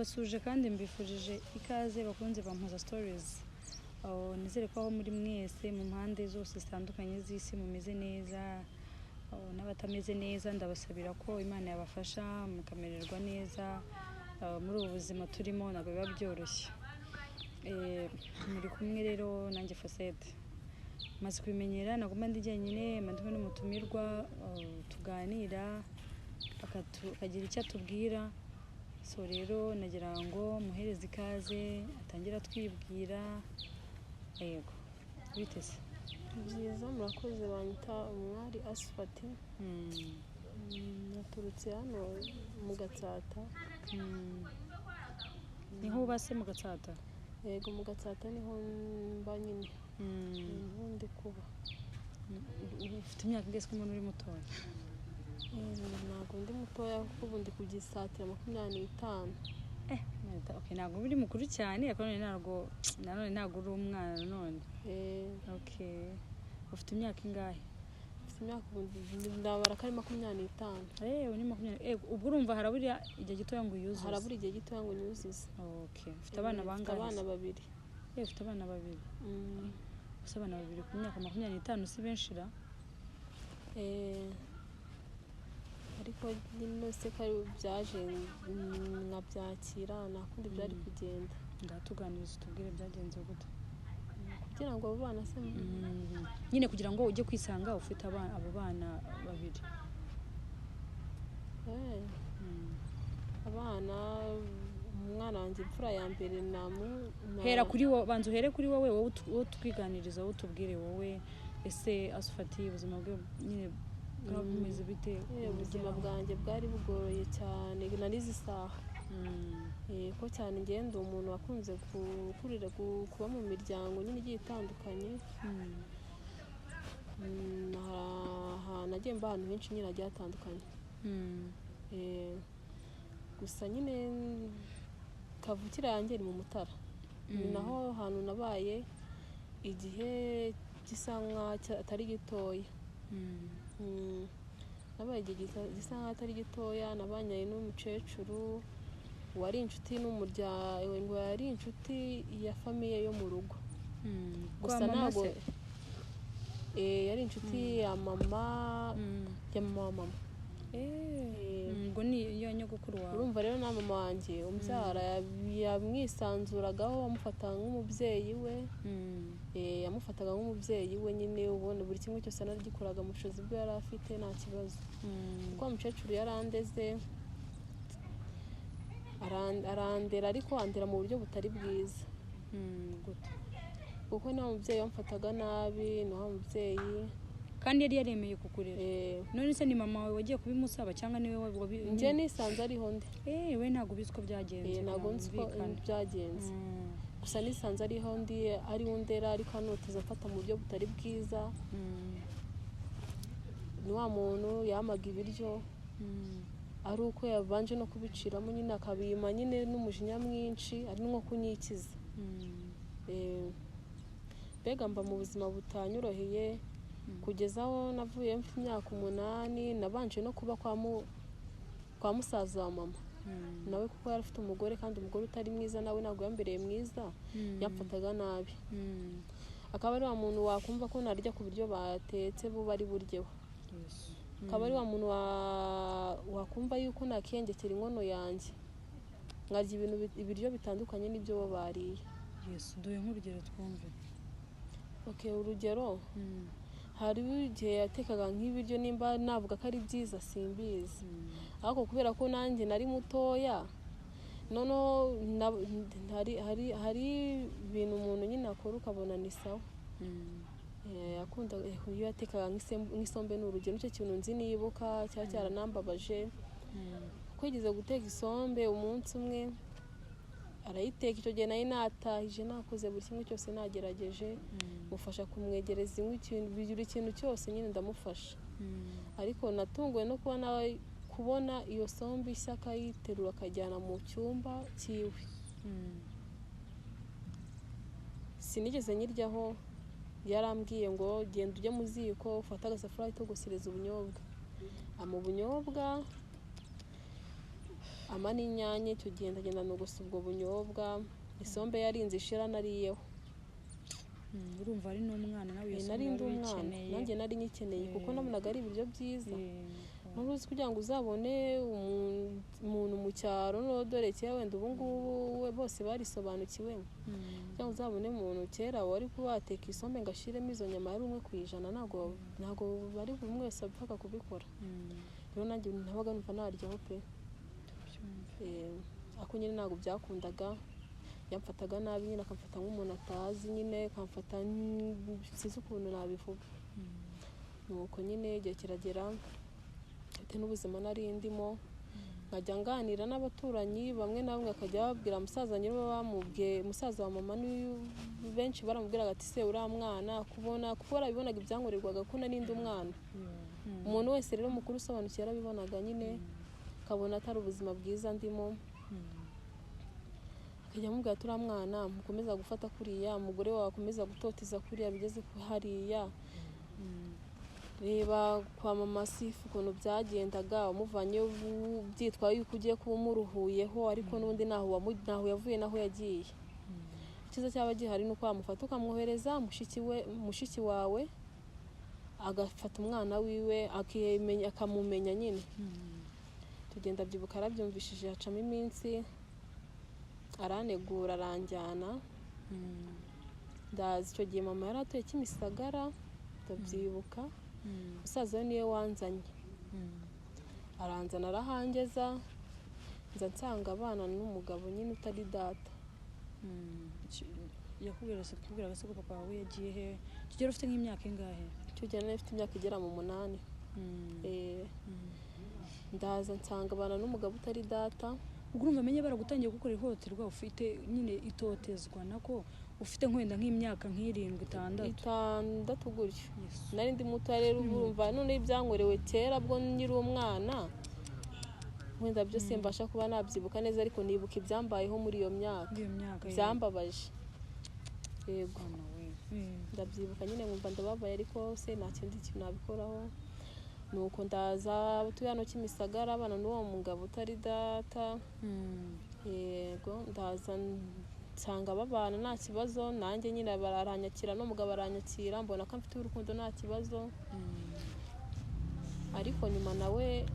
ndabasuje kandi mbifurije ikaze bakunze bampuza stories. Nizere ko aho muri mwese mu mpande zose zitandukanye z'isi mumeze neza, n'abatameze neza ndabasabira ko Imana yabafasha mukamererwa neza muri ubu buzima turimo ntabwo biba byoroshye. Muri kumwe rero nanjye Fosette, maze kubimenyera nagomba ndi jyenyine mandwe n'umutumirwa tuganira akagira icyo atubwira. So rero nagira ngo muhereze ikaze atangira twibwira. Yego bitese byiza, murakoze. Banyita Umwari Asfati. Naturutse hano mu Gatsata. Niho ubase mu Gatsata? Yego, mu Gatsata niho mba nyine. Niho ndi kuba. Ufite imyaka ngeze ko umuntu uri mutoya? Ntabwo ndi mutoya kuko ubu ndi kugisatira 25. Okay, ntabwo biri mukuru cyane ariko nanone ntabwo uri umwana none. Okay, ufite imyaka ingahe? Ufite imyaka ndabara kari 25. Uni 20. Ubwo urumva harabura igihe gitoya ngo uyuzuze? Harabura igihe gitoya ngo nyuzuze. Okay, ufite abana bangahe? Abana 2. Ufite abana 2. Ufite abana 2 ku myaka 25 si benshi ra? Ariko nyine se kari byaje nkabyakira nakundi byari kugenda. Ndatuganiriza tubwire byagenze gute kugira ngo abo bana se nyine kugira ngo ujye kwisanga ufite abo bana 2. Abana umwana wanjye imfura ya mbere hera kuri wowe, banza uhere kuri wowe twiganiriza wowe tubwire wowe ese Asfati ubuzima bwe nyine bwameze bite? Ubuzima bwanjye bwari bugoroye cyane narize isaha. Ko cyane ngende umuntu wakunze gukurira kuba mu miryango nyine igiye itandukanye. Nagiye mba ahantu henshi nyine hagiye hatandukanye. Gusa nyine kavukira yanjye ni mu Mutara. Ni naho hantu nabaye igihe gisa nkaho atari gitoya. Nabaye igihe gisa nkaho atari gitoya, nabanye n'umukecuru wari inshuti n'umuryango, yari inshuti ya famiye yo mu rugo. Gusa ntabwo yari inshuti ya mama wa mama. Ngo ni iyo nyogokuru wawe. Urumva rero na mama wanjye umbyara yamwisanzuragaho, amufataga nk'umubyeyi we. Yamufataga nk'umubyeyi we nyine, ubona buri kimwe cyose naragikoraga mu bushobozi bwe yari afite nta kibazo. Kuko umukecuru yarandeze arandera, ariko andera mu buryo butari bwiza. Kuko nta mubyeyi wamfataga nabi, nta mubyeyi kandi yari yaremeye kukurera. None se ni mama wawe wagiye kubimusaba cyangwa niwe njye nisanze ariho ndi? We ntabwo ubizi ko byagenze? Ntabwo nzi ko byagenze. Gusa nisanze ariho ndi, ari undera ariko anoteza mfata mu buryo butari bwiza. Ni wa muntu yamaga ibiryo ari uko yabanje no kubiciramo nyine akabima nyine n'umujinya mwinshi, ari nko kunyikiza. Mbega mba mu buzima butanyoroheye kugeza aho navuye mfite imyaka 8. Nabanje no kuba kwa musaza wa mama. Nawe kuko yari afite umugore kandi umugore utari mwiza, nawe ntabwo yambereye mwiza, yamfataga nabi. Akaba ari wa muntu wakumva ko narya ku buryo batetse bo bari buryeho. Akaba ari wa muntu wakumva yuko nakengekera inkono yanjye nkarya ibiryo bitandukanye n'ibyo bo bariye. Duhe nk'urugero twumve. Okay, urugero hari igihe yatekaga nk'ibiryo, nimba navuga ko ari byiza simbizi, ariko kubera ko nanjye nari mutoya nono hari ibintu umuntu nyine akora ukabona ni sawa. Akunda iyo yatekaga nk'isombe n'urugero, nicyo kintu nzi nibuka cyari cyaranambabaje. Kuko yigeze guteka isombe umunsi umwe arayiteka, icyo gihe nayo natahije nakoze buri kimwe cyose nagerageje mufasha kumwegereza ikintu cyose nyine ndamufasha. Ariko natunguwe no kubona iyo sombe ishya akayiterura akajyana mu cyumba cyiwe. Sinigeze nyiryaho, yarambwiye ngo genda ujye mu ziko ufata agasafuriya itogosereza ubunyobwa. Ubunyobwa ama n'inyanya. Icyo gihe ndagenda nugusa ubwo bunyobwa, isombe yarinze ishira nariyeho. urumva ari n'umwana nawe nari ndi umwana nanjye nari nyikeneye kuko nabonaga ari ibiryo byiza. N'uruzi kugira ngo uzabone umuntu mu cyaro no dore cya wenda ubu ngubu we bose barisobanukiwe, kugira ngo uzabone umuntu kera wari kubateka isombe ngashiremo izo nyama yari 1% ntago bari buri umwe wese apfaka kubikora. Rero nanjye nabaga numva naryaho pe. Ako nyine ntago byakundaga, yamfataga nabi nyine akamfata nk'umuntu atazi, nyine akamfata sinzi ukuntu nabivuga. Nuko nyine igihe kiragera bitewe n'ubuzima nari ndimo, nkajya nganira n'abaturanyi bamwe na bamwe, akajya babwira musaza nyine bamubwiye, musaza wa mama ni benshi baramubwiraga ati se uriya mwana kubona kuko barabibonaga ibyankorerwaga ko nari ndi umwana. Umuntu wese rero mukuru usobanukiye yarabibonaga nyine, kabona atari ubuzima bwiza ndimo. Akajya amubwira turiya mwana mukomeza gufata kuriya, umugore wawe akomeza gutoteza kuriya bigeze hariya. Reba kwa mama Sifu ukuntu byagendaga, umuvanye byitwaye yuko ugiye kuba umuruhuyeho, ariko n'ubundi naho yavuye naho yagiye. Ikiza cyaba gihari nuko wamufata ukamwohereza mushiki wawe agafata umwana wiwe akamumenya nyine. Tugenda byibuka arabyumvishije, hacamo iminsi aranegura aranjyana. Ndazi icyo gihe mama yari atuye Kimisagara, ndabyibuka. Musaza we niwe wanzanye, aranzana arahangeza, nza nsanga abana n'umugabo nyine utari data. yakubwira se ko papa wawe yagiye he? Kigero ufite nk'imyaka ingahe? Icyo gihe nari mfite imyaka igera mu 8. Ndaza nsanga abana n'umugabo utari data. Ubwo urumva amenye baragutangiye gukora ihohoterwa, ufite nyine itotezwa nako ufite nkwenda nk'imyaka 7-6 gutyo. Nari ndi muto rero urumva none ibyankorewe kera bwo nyiri umwana, wenda byose mbasha kuba nabyibuka neza, ariko nibuka ibyambayeho muri iyo myaka byambabaje. Yego ndabyibuka nyine nkumva ndababaye, ariko se nta kindi kintu nabikoraho. Nuko ndaza tuyano Kimisagara abana n'uwo mugabo utari data. Yego ndaza nsanga babana nta kibazo, nanjye nyine bararanyakira n'umugabo aranyakira, mbona ko mfite urukundo nta kibazo. Ariko nyuma nawe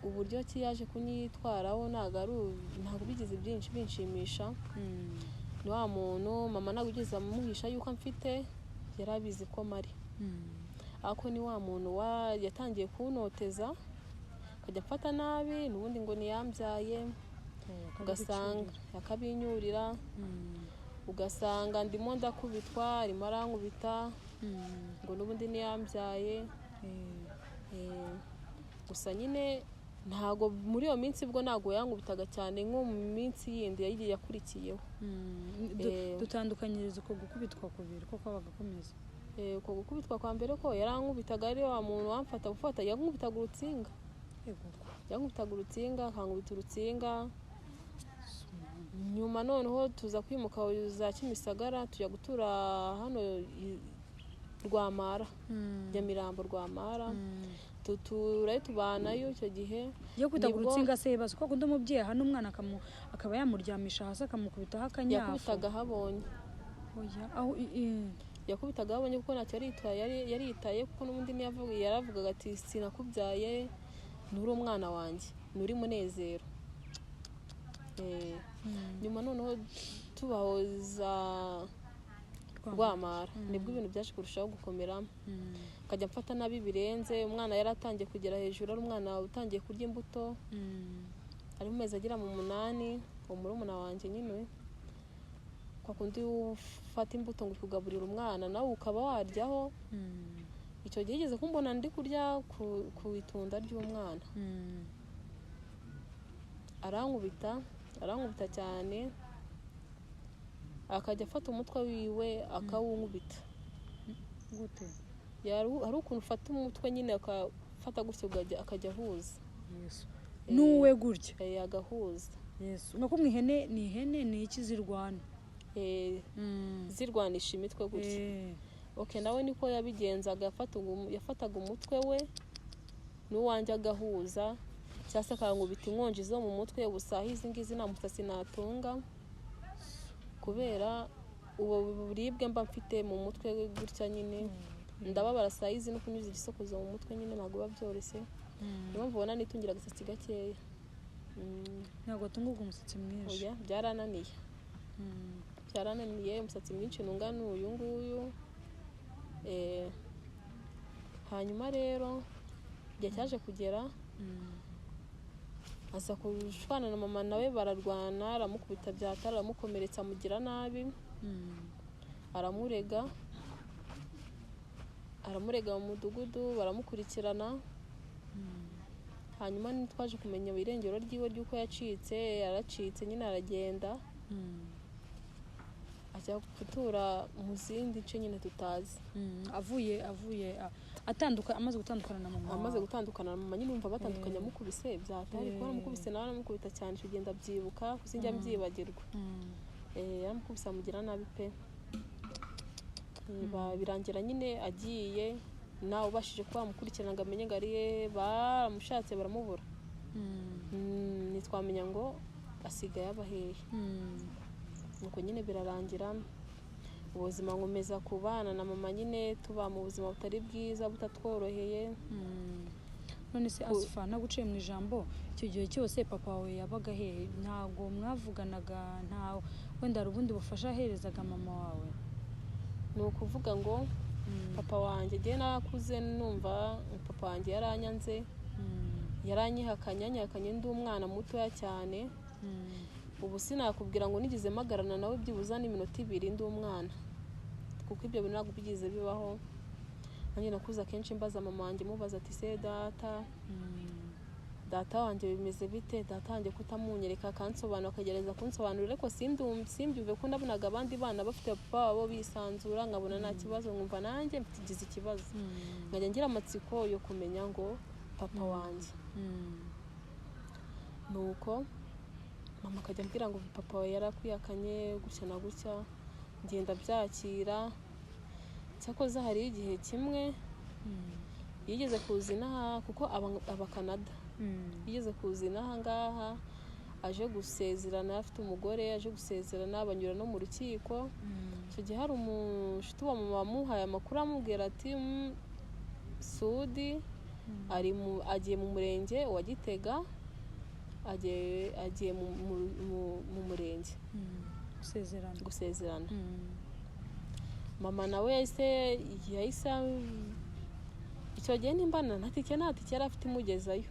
uburyo ki yaje kunyitwaraho ntago bigize byinshi binshimisha. Ni wa muntu mama nagugize amuhisha yuko mfite, yarabizi ko mari. Ako ni wa muntu yatangiye kunoteza, akajya mfata nabi, n'ubundi ngo niyambyaye, ugasanga akabinyurira, ugasanga ndimo ndakubitwa, arimo arankubita ngo n'ubundi niyambyaye. Gusa nyine ntago muri iyo minsi bwo ntago yankubitaga cyane nko mu minsi yindi yagiye yakurikiyeho. Dutandukanyiriza uko gukubitwa kubiri ko kwabaga komeza. Uko gukubitwa kwa mbere ko yarankubitaga, ari wa muntu wamfata yankubitaga urutsinga. Yankubitaga urutsinga, akankubita urutsinga. Nyuma noneho tuza kwimuka za Kimisagara, tujya gutura hano Rwamara, Nyamirambo Rwamara. Tubanayo icyo gihe. Yo kwitaga urutsinga se bazo ko kundi umubyeyi hano umwana akaba yamuryamisha hasi akamukubitaho akanyafu. Yakubitaga habonye. Aho yakubitaga abonye kuko ntacyo yari yitaye, kuko n'ubundi yaravugaga ati sinakubyaye, nuri umwana wanjye, nuri Munezero. Nyuma noneho tubahoza Rwamara, nibwo ibintu byaje kurushaho gukomera. Akajya mfata nabi birenze, umwana yari atangiye kugera hejuru, ari umwana utangiye kurya imbuto, ari mu mezi agera mu 8. Umurumuna wanjye nyine kwa kundi ufata imbuto ngo kugaburira umwana nawe ukaba waryaho. Icyo gihe yigeze kumbona ndi kurya ku itunda ry'umwana, arankubita cyane, akajya afata umutwe wiwe akawunkubita. Gute? Hari ukuntu ufata umutwe nyine akafata gutyo akajya ahuza. Nuwe gutyo agahuza. Nuko mwihene ni ihene ni iki zirwana? Zirwanisha imitwe gutyo. Nawe niko yabigenzaga, yafataga umutwe we n'uwanjye agahuza, cyangwa se akankubita inkonji zo mu mutwe. Ubusaha izi ngizi nta musatsi natunga kubera ubu buribwe mba mfite mu mutwe gutya nyine. Ndababara saa izi no kunyuza igisokozo mu mutwe nyine ntabwo biba byoroshye. Niyo mpamvu ubona nitungira agasatsi gakeya. ntabwo watunguka umusatsi mwinshi. Oya, byarananiye umusatsi mwinshi nunga n'uyu nguyu. Hanyuma rero igihe cyaje kugera aza kushwana na mama nawe bararwana, aramukubita byatara, aramukomeretsa, amugira nabi. aramurega mu mudugudu, baramukurikirana. Hanyuma twaje kumenya irengero ry'iwe ry'uko yaracitse nyine aragenda. Ajya gutura mu zindi nce nyine tutazi. Amaze gutandukana na mama. Amaze gutandukana na mama nyine umva batandukanye, amukubise byatari kuko aramukubise nawe aramukubita cyane, kugenda byibuka kuzinjya mbyibagirwa. Yaramukubise amugira nabi pe. Birangira nyine agiye, nawe ubashije kuba wamukurikirana ngo amenye ngo ariye, baramushatse baramubura. Ntitwamenya ngo asigaye abahehe. Nuko nyine birarangira, ubuzima nkomeza kubana na mama nyine tuba mu buzima butari bwiza butatworoheye. None se Asifa naguciye mu ijambo, icyo gihe cyose papa wawe yabaga hehe? Ntabwo mwavuganaga? Nta wenda hari ubundi bufasha aherezaga mama wawe? Ni ukuvuga ngo papa wanjye igihe nakuze numva papa wanjye yaranyanze, yaranyihakanye ndi umwana mutoya cyane. Ubu sinakubwira ngo nigeze magarana nawe byibuza n'iminota 2 ndi umwana, kuko ibyo bintu ntabwo bigize bibaho. Nanjye nakuze akenshi mbaza mama wanjye, mubaza ati se data wanjye bimeze bite, data wanjye kutamunyereka akansobanura, akagereza kunsobanurira, ariko simbyumve ko nabonaga abandi bana bafite papa wabo bisanzura, nkabona nta kibazo, nkumva nanjye mfite ikibazo. Nkajya ngira amatsiko yo kumenya ngo papa wanjye. Nuko mama akajya ambwira ngo papa we yarakwiyakanye gutya na gutya, ngenda byakira. Cyakoze hari igihe kimwe yigeze kuzina kuko aba Canada. Yigeze kuzina aha ngaha, aje gusezerana, afite umugore, aje gusezerana, banyura no mu rukiko. Icyo gihe hari umushuti wa mama wamuhaye amakuru amubwira ati Sudi agiye mu murenge wa Gitega, agiye mu murenge gusezerana. Mama nawe yahise icyo gihe nimbana nta tike yari afite imugezayo.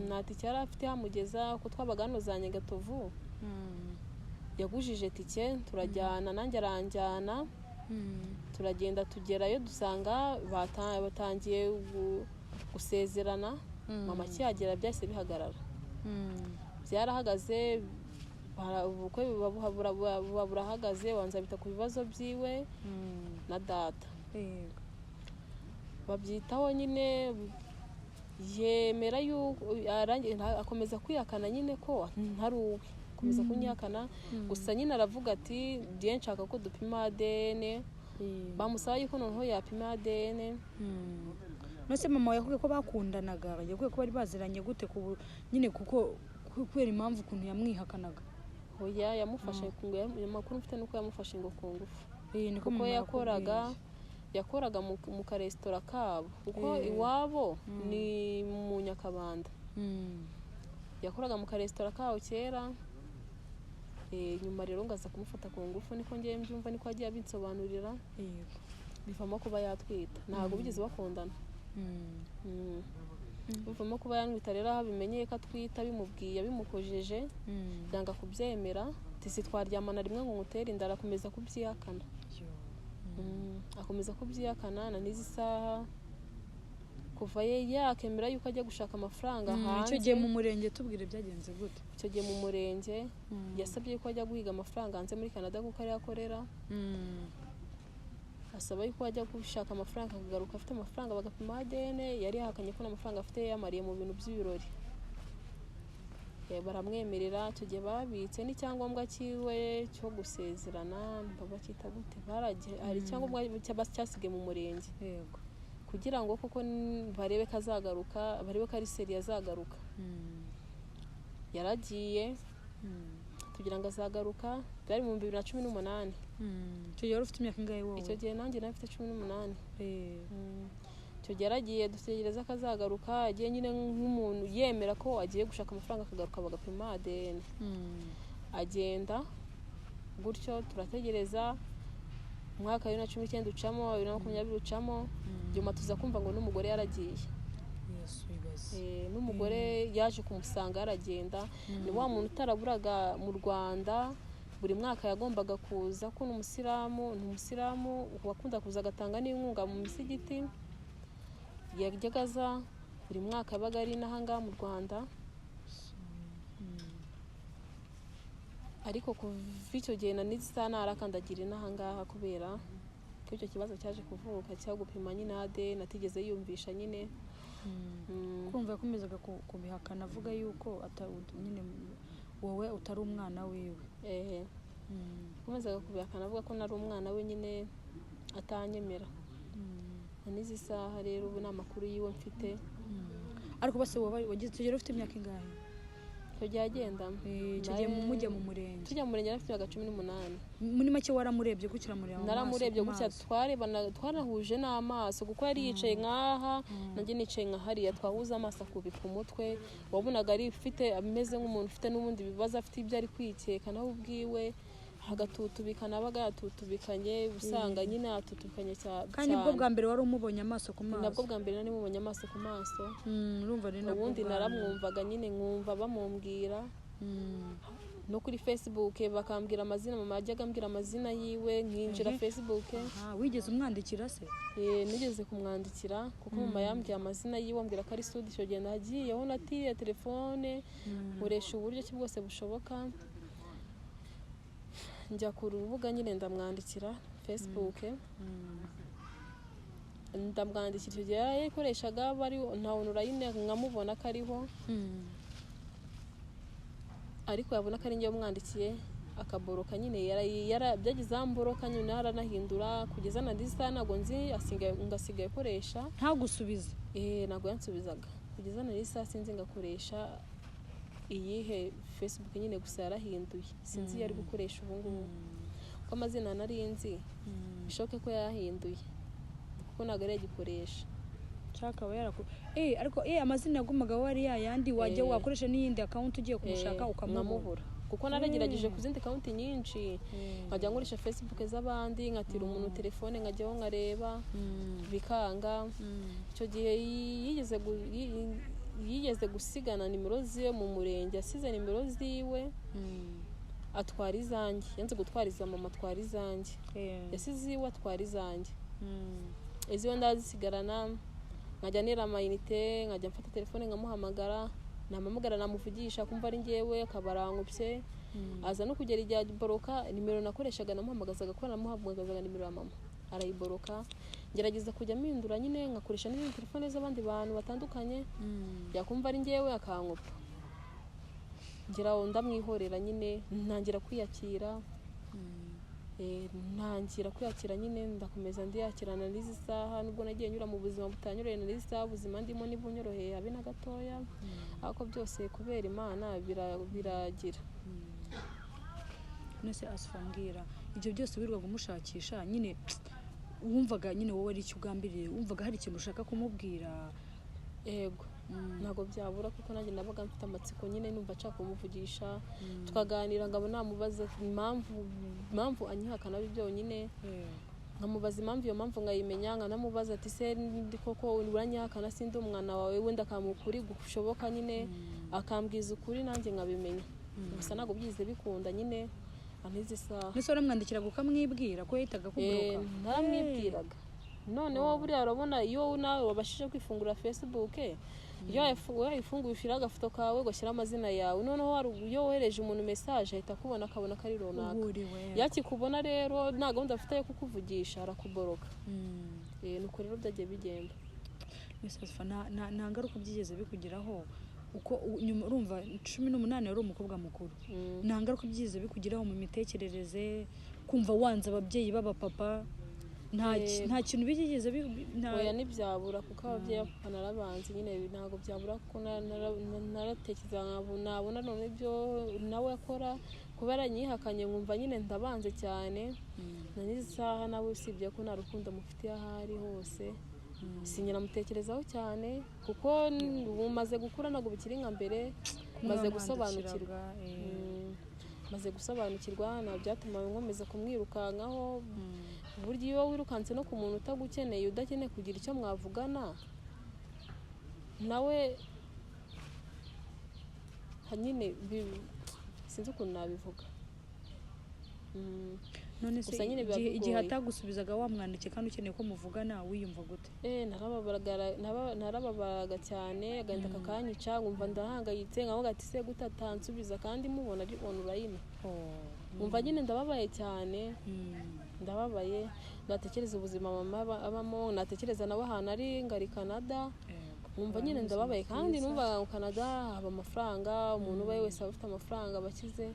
Nta tike yari afite hamugeza, kuko twabaga hano za Nyagatovu. Yagujije tike turajyana, nanjye aranjyana. Turagenda tugerayo dusanga batangiye gusezerana. Mama akihagera byahise bihagarara. Byarahagaze, ubukwe burahagaze, wanza bita ku bibazo byiwe na data. Babyitaho nyine, yemera yuko akomeza kwihakana nyine ko ntari uwe, akomeza kunyihakana. Gusa nyine aravuga ati ndiye nshaka ko dupima ADN. Bamusaba yuko noneho yapima ADN. Nose mama yavuye ko bakundanaga, yavuye ko bari baziranye gute nyine kuko kubera impamvu ukuntu yamwihakanaga? Oya, yamufashe amakuru mfite nuko yamufashe ngo ku ngufu. Kuko yakoraga mu karesitora kabo, kuko iwabo ni mu Nyakabanda. Yakoraga mu karesitora kabo kera. Nyuma rero ngaza kumufata ku ngufu, niko ngiye mbyumva, niko agiye abinsobanurira. Bivamo kuba yatwita, ntabwo bigeze bakundana. Bivamo kuba yanwita rero, aho abimenyeye ko atwita, bimubwiye bimukojeje, yanga kubyemera. Tisi twaryamana rimwe ngo ngutere inda, arakomeza kubyihakana. Akomeza kubyihakana na n'izi saha, kuva yakemera yuko ajya gushaka amafaranga hanze. Icyo gihe mu murenge tubwire byagenze gute? Icyo gihe mu murenge yasabye ko ajya guhiga amafaranga hanze muri Canada kuko ari akorera. Asaba yuko ajya gushaka amafaranga akagaruka afite amafaranga, bagapima ADN. Yari yahakanye ko n'amafaranga afite yamariye mu bintu by'ibirori. Baramwemerera. Icyo gihe babitse n'icyangombwa cyiwe cyo gusezerana, bakita gute, hari icyangombwa cyasigaye mu murenge. kugira ngo koko barebe ko azagaruka, barebe ko ari seri azagaruka. Yaragiye tugira ngo azagaruka, byari mu 2018. Icyo gihe wari ufite imyaka ingahe wowe? Icyo gihe nanjye nari mfite 18. Icyo gihe yaragiye dutegereza ko azagaruka, agiye nyine nk'umuntu yemera ko agiye gushaka amafaranga akagaruka bagapima ADN. Agenda gutyo turategereza, umwaka wa 2019 ucamo, 2020 ucamo, nyuma tuza kumva ngo n'umugore yaragiye. N'umugore yaje kumusanga yaragenda. Ni wa muntu utaraburaga mu Rwanda, buri mwaka yagombaga kuza ko n'umusilamu wakunda kuza agatanga n'inkunga mu misigiti. Yajyaga aza buri mwaka, yabaga ari n'ahangaha mu Rwanda. Ariko kuva icyo gihe na n'isaha ntarakandagira inahangaha kubera ko icyo kibazo cyaje kuvuka cyo gupima nyine ADN natigeze yumvisha nyine. Kumva yakomezaga kubihakana avuga yuko nyine wowe utari umwana wiwe. Yakomezaga kubihakana avuga ko nari umwana we nyine atanyemera. N'izi saha rero ubu n'amakuru yiwe mfite. Ariko base wowe wagize tugera ufite imyaka ingahe? Icyo gihe agenda tugiye mujya mu murenge. Tujya mu murenge afite 18. Muri make waramurebye gukira muri amaso? Naramurebye gutya, twarahuje n'amaso kuko yari yicaye nkaha, nanjye nicaye nkahariya, twahuza amaso akubika umutwe. Wabonaga ari ufite ameze nk'umuntu ufite n'ubundi bibazo, afite ibyo ari kwikeka nawe ubwiwe, hagatutubikana, abaga yatutubikanye, usanga nyine yatutubikanye cyane. Kandi nibwo bwa mbere wari umubonye amaso ku maso? Nabwo bwa mbere nari mubonye amaso ku maso. Urumva rero ubundi naramwumvaga nyine, nkumva bamumbwira no kuri Facebook bakambwira amazina, mama yajyaga ambwira amazina yiwe, nkinjira Facebook. Wigeze umwandikira se? Nigeze kumwandikira kuko mama yambwiye amazina yiwe, ambwira ko ari Sudi. Icyo gihe nagiyeho natiriye telefone, nkoresha uburyo ki bwose bushoboka, njya ku rubuga nyine ndamwandikira Facebook. Ndamwandikira icyo gihe yakoreshaga bari nta online nkamubona ko ariho, ariko yabona ko ari njye umwandikiye akaboroka nyine byagize amboroka nyine aranahindura kugeza na disa ntago nzi ngasigaye koresha ntagusubize. Ntago yansubizaga kugeza na disa sinzi ngakoresha iyihe Facebook nyine, gusa yarahinduye sinzi yari gukoresha ubu ngubu ko amazina nari nzi bishoke ko yahinduye kuko ntago ari yagikoresha cyakaba ariko amazina yagumaga wari yayandi, wajya wakoresha n'iyindi account ugiye kumushaka ukamubura kuko naragerageje kuzindi account nyinshi, nkajya nkoresha Facebook z'abandi, nkatira umuntu telefone nkajyaho nkareba bikanga. Icyo gihe yigeze gusigana nimero ziwe mu murenge, asize nimero ziwe atwara izanjye, yanze gutwariza mama atwara izanjye, yasize iwe atwara izanjye, iziwe ndazisigarana, nkajya nera amayinite, nkajya mfata telefone nkamuhamagara, namamagara namuvugisha kumva ari njyewe akabarankubye. Aza no kugera igihe boroka nimero nakoreshaga, namuhamagazaga ko namuhamagazaga nimero ya mama arayiboroka. Ngerageza kujya mpindura nyine, ngakoresha n'izindi telefone z'abandi bantu batandukanye, yakumva ari njyewe akankupa. Ngeraho ndamwihorera nyine, ntangira kwiyakira. Ntangira kwiyakira nyine, ndakomeza ndiyakirana n'izi saha, nubwo nagiye nyura mu buzima butanyoroheye n'izi saha, ubuzima ndimo nibunyoroheye habe na gatoya, ariko byose kubera Imana biragira. Nese asfambwira ibyo byose wirirwaga umushakisha nyine, wumvaga nyine wowe ari icyo ugambiriye, wumvaga hari ikintu ushaka kumubwira? Yego, ntago byabura kuko nanjye nabaga mfite amatsiko nyine, numva nshaka kumuvugisha tukaganira, ngabo namubaza impamvu anyihakana byonyine, nkamubaza impamvu, iyo mpamvu nkayimenya, nkanamubaza ati se ndi koko uranyihakana, sindi umwana wawe, wenda akamukuri gushoboka nyine, akambwiza ukuri nanjye nkabimenya. Gusa ntago byize bikunda nyine anizi saha. Nese waramwandikiraga ukamwibwira ko yahitaga kuguruka? Naramwibwiraga. Noneho buriya urabona iyo nawe wabashije kwifungura Facebook, iyo yayifunguye ushyira agafoto kawe ugashyira amazina yawe, noneho iyo wohereje umuntu message ahita akubona, akabona ko ari runaka. Yakikubona rero nta gahunda afite yo kukuvugisha, arakuboroka. Nuko rero byagiye bigenda. Nta ngaruka byigeze bikugiraho uko nyuma urumva 18 yari umukobwa mukuru? Nta ngaruka byigeze bikugiraho mu mitekerereze, kumva wanze ababyeyi baba papa? nta kintu bigeze oya ntibyabura kuko ababyeyi papa narabanze nyine ntabwo byabura kuko naratekereza nabona none ibyo nawe akora kubera nyihakanye nkumva nyine ndabanze cyane na n'isaha nawe usibye ko nta rukundo mufitiye aho ari hose sinyira mutekerezaho cyane kuko umaze gukura ntabwo bikiri nka mbere maze gusobanukirwa nta byatuma nkomeza kumwirukankaho burya iyo wirukanse no ku muntu utagukeneye udakeneye kugira icyo mwavugana nawe nyine sinzi ukuntu nabivuga none se igihe atagusubizaga wamwandikiye kandi ukeneye ko muvugana wiyumva gute? narababaraga cyane agahinda kakanyica nkumva ndahangayitse nkavuga ati se gute atansubiza kandi mubona ari online nkumva nyine ndababaye cyane ndababaye natekereza ubuzima mama abamo natekereza nawe ahantu ari ngari Canada nkumva nyine ndababaye kandi numvaga mu Canada haba amafaranga umuntu ubaye wese aba afite amafaranga bakize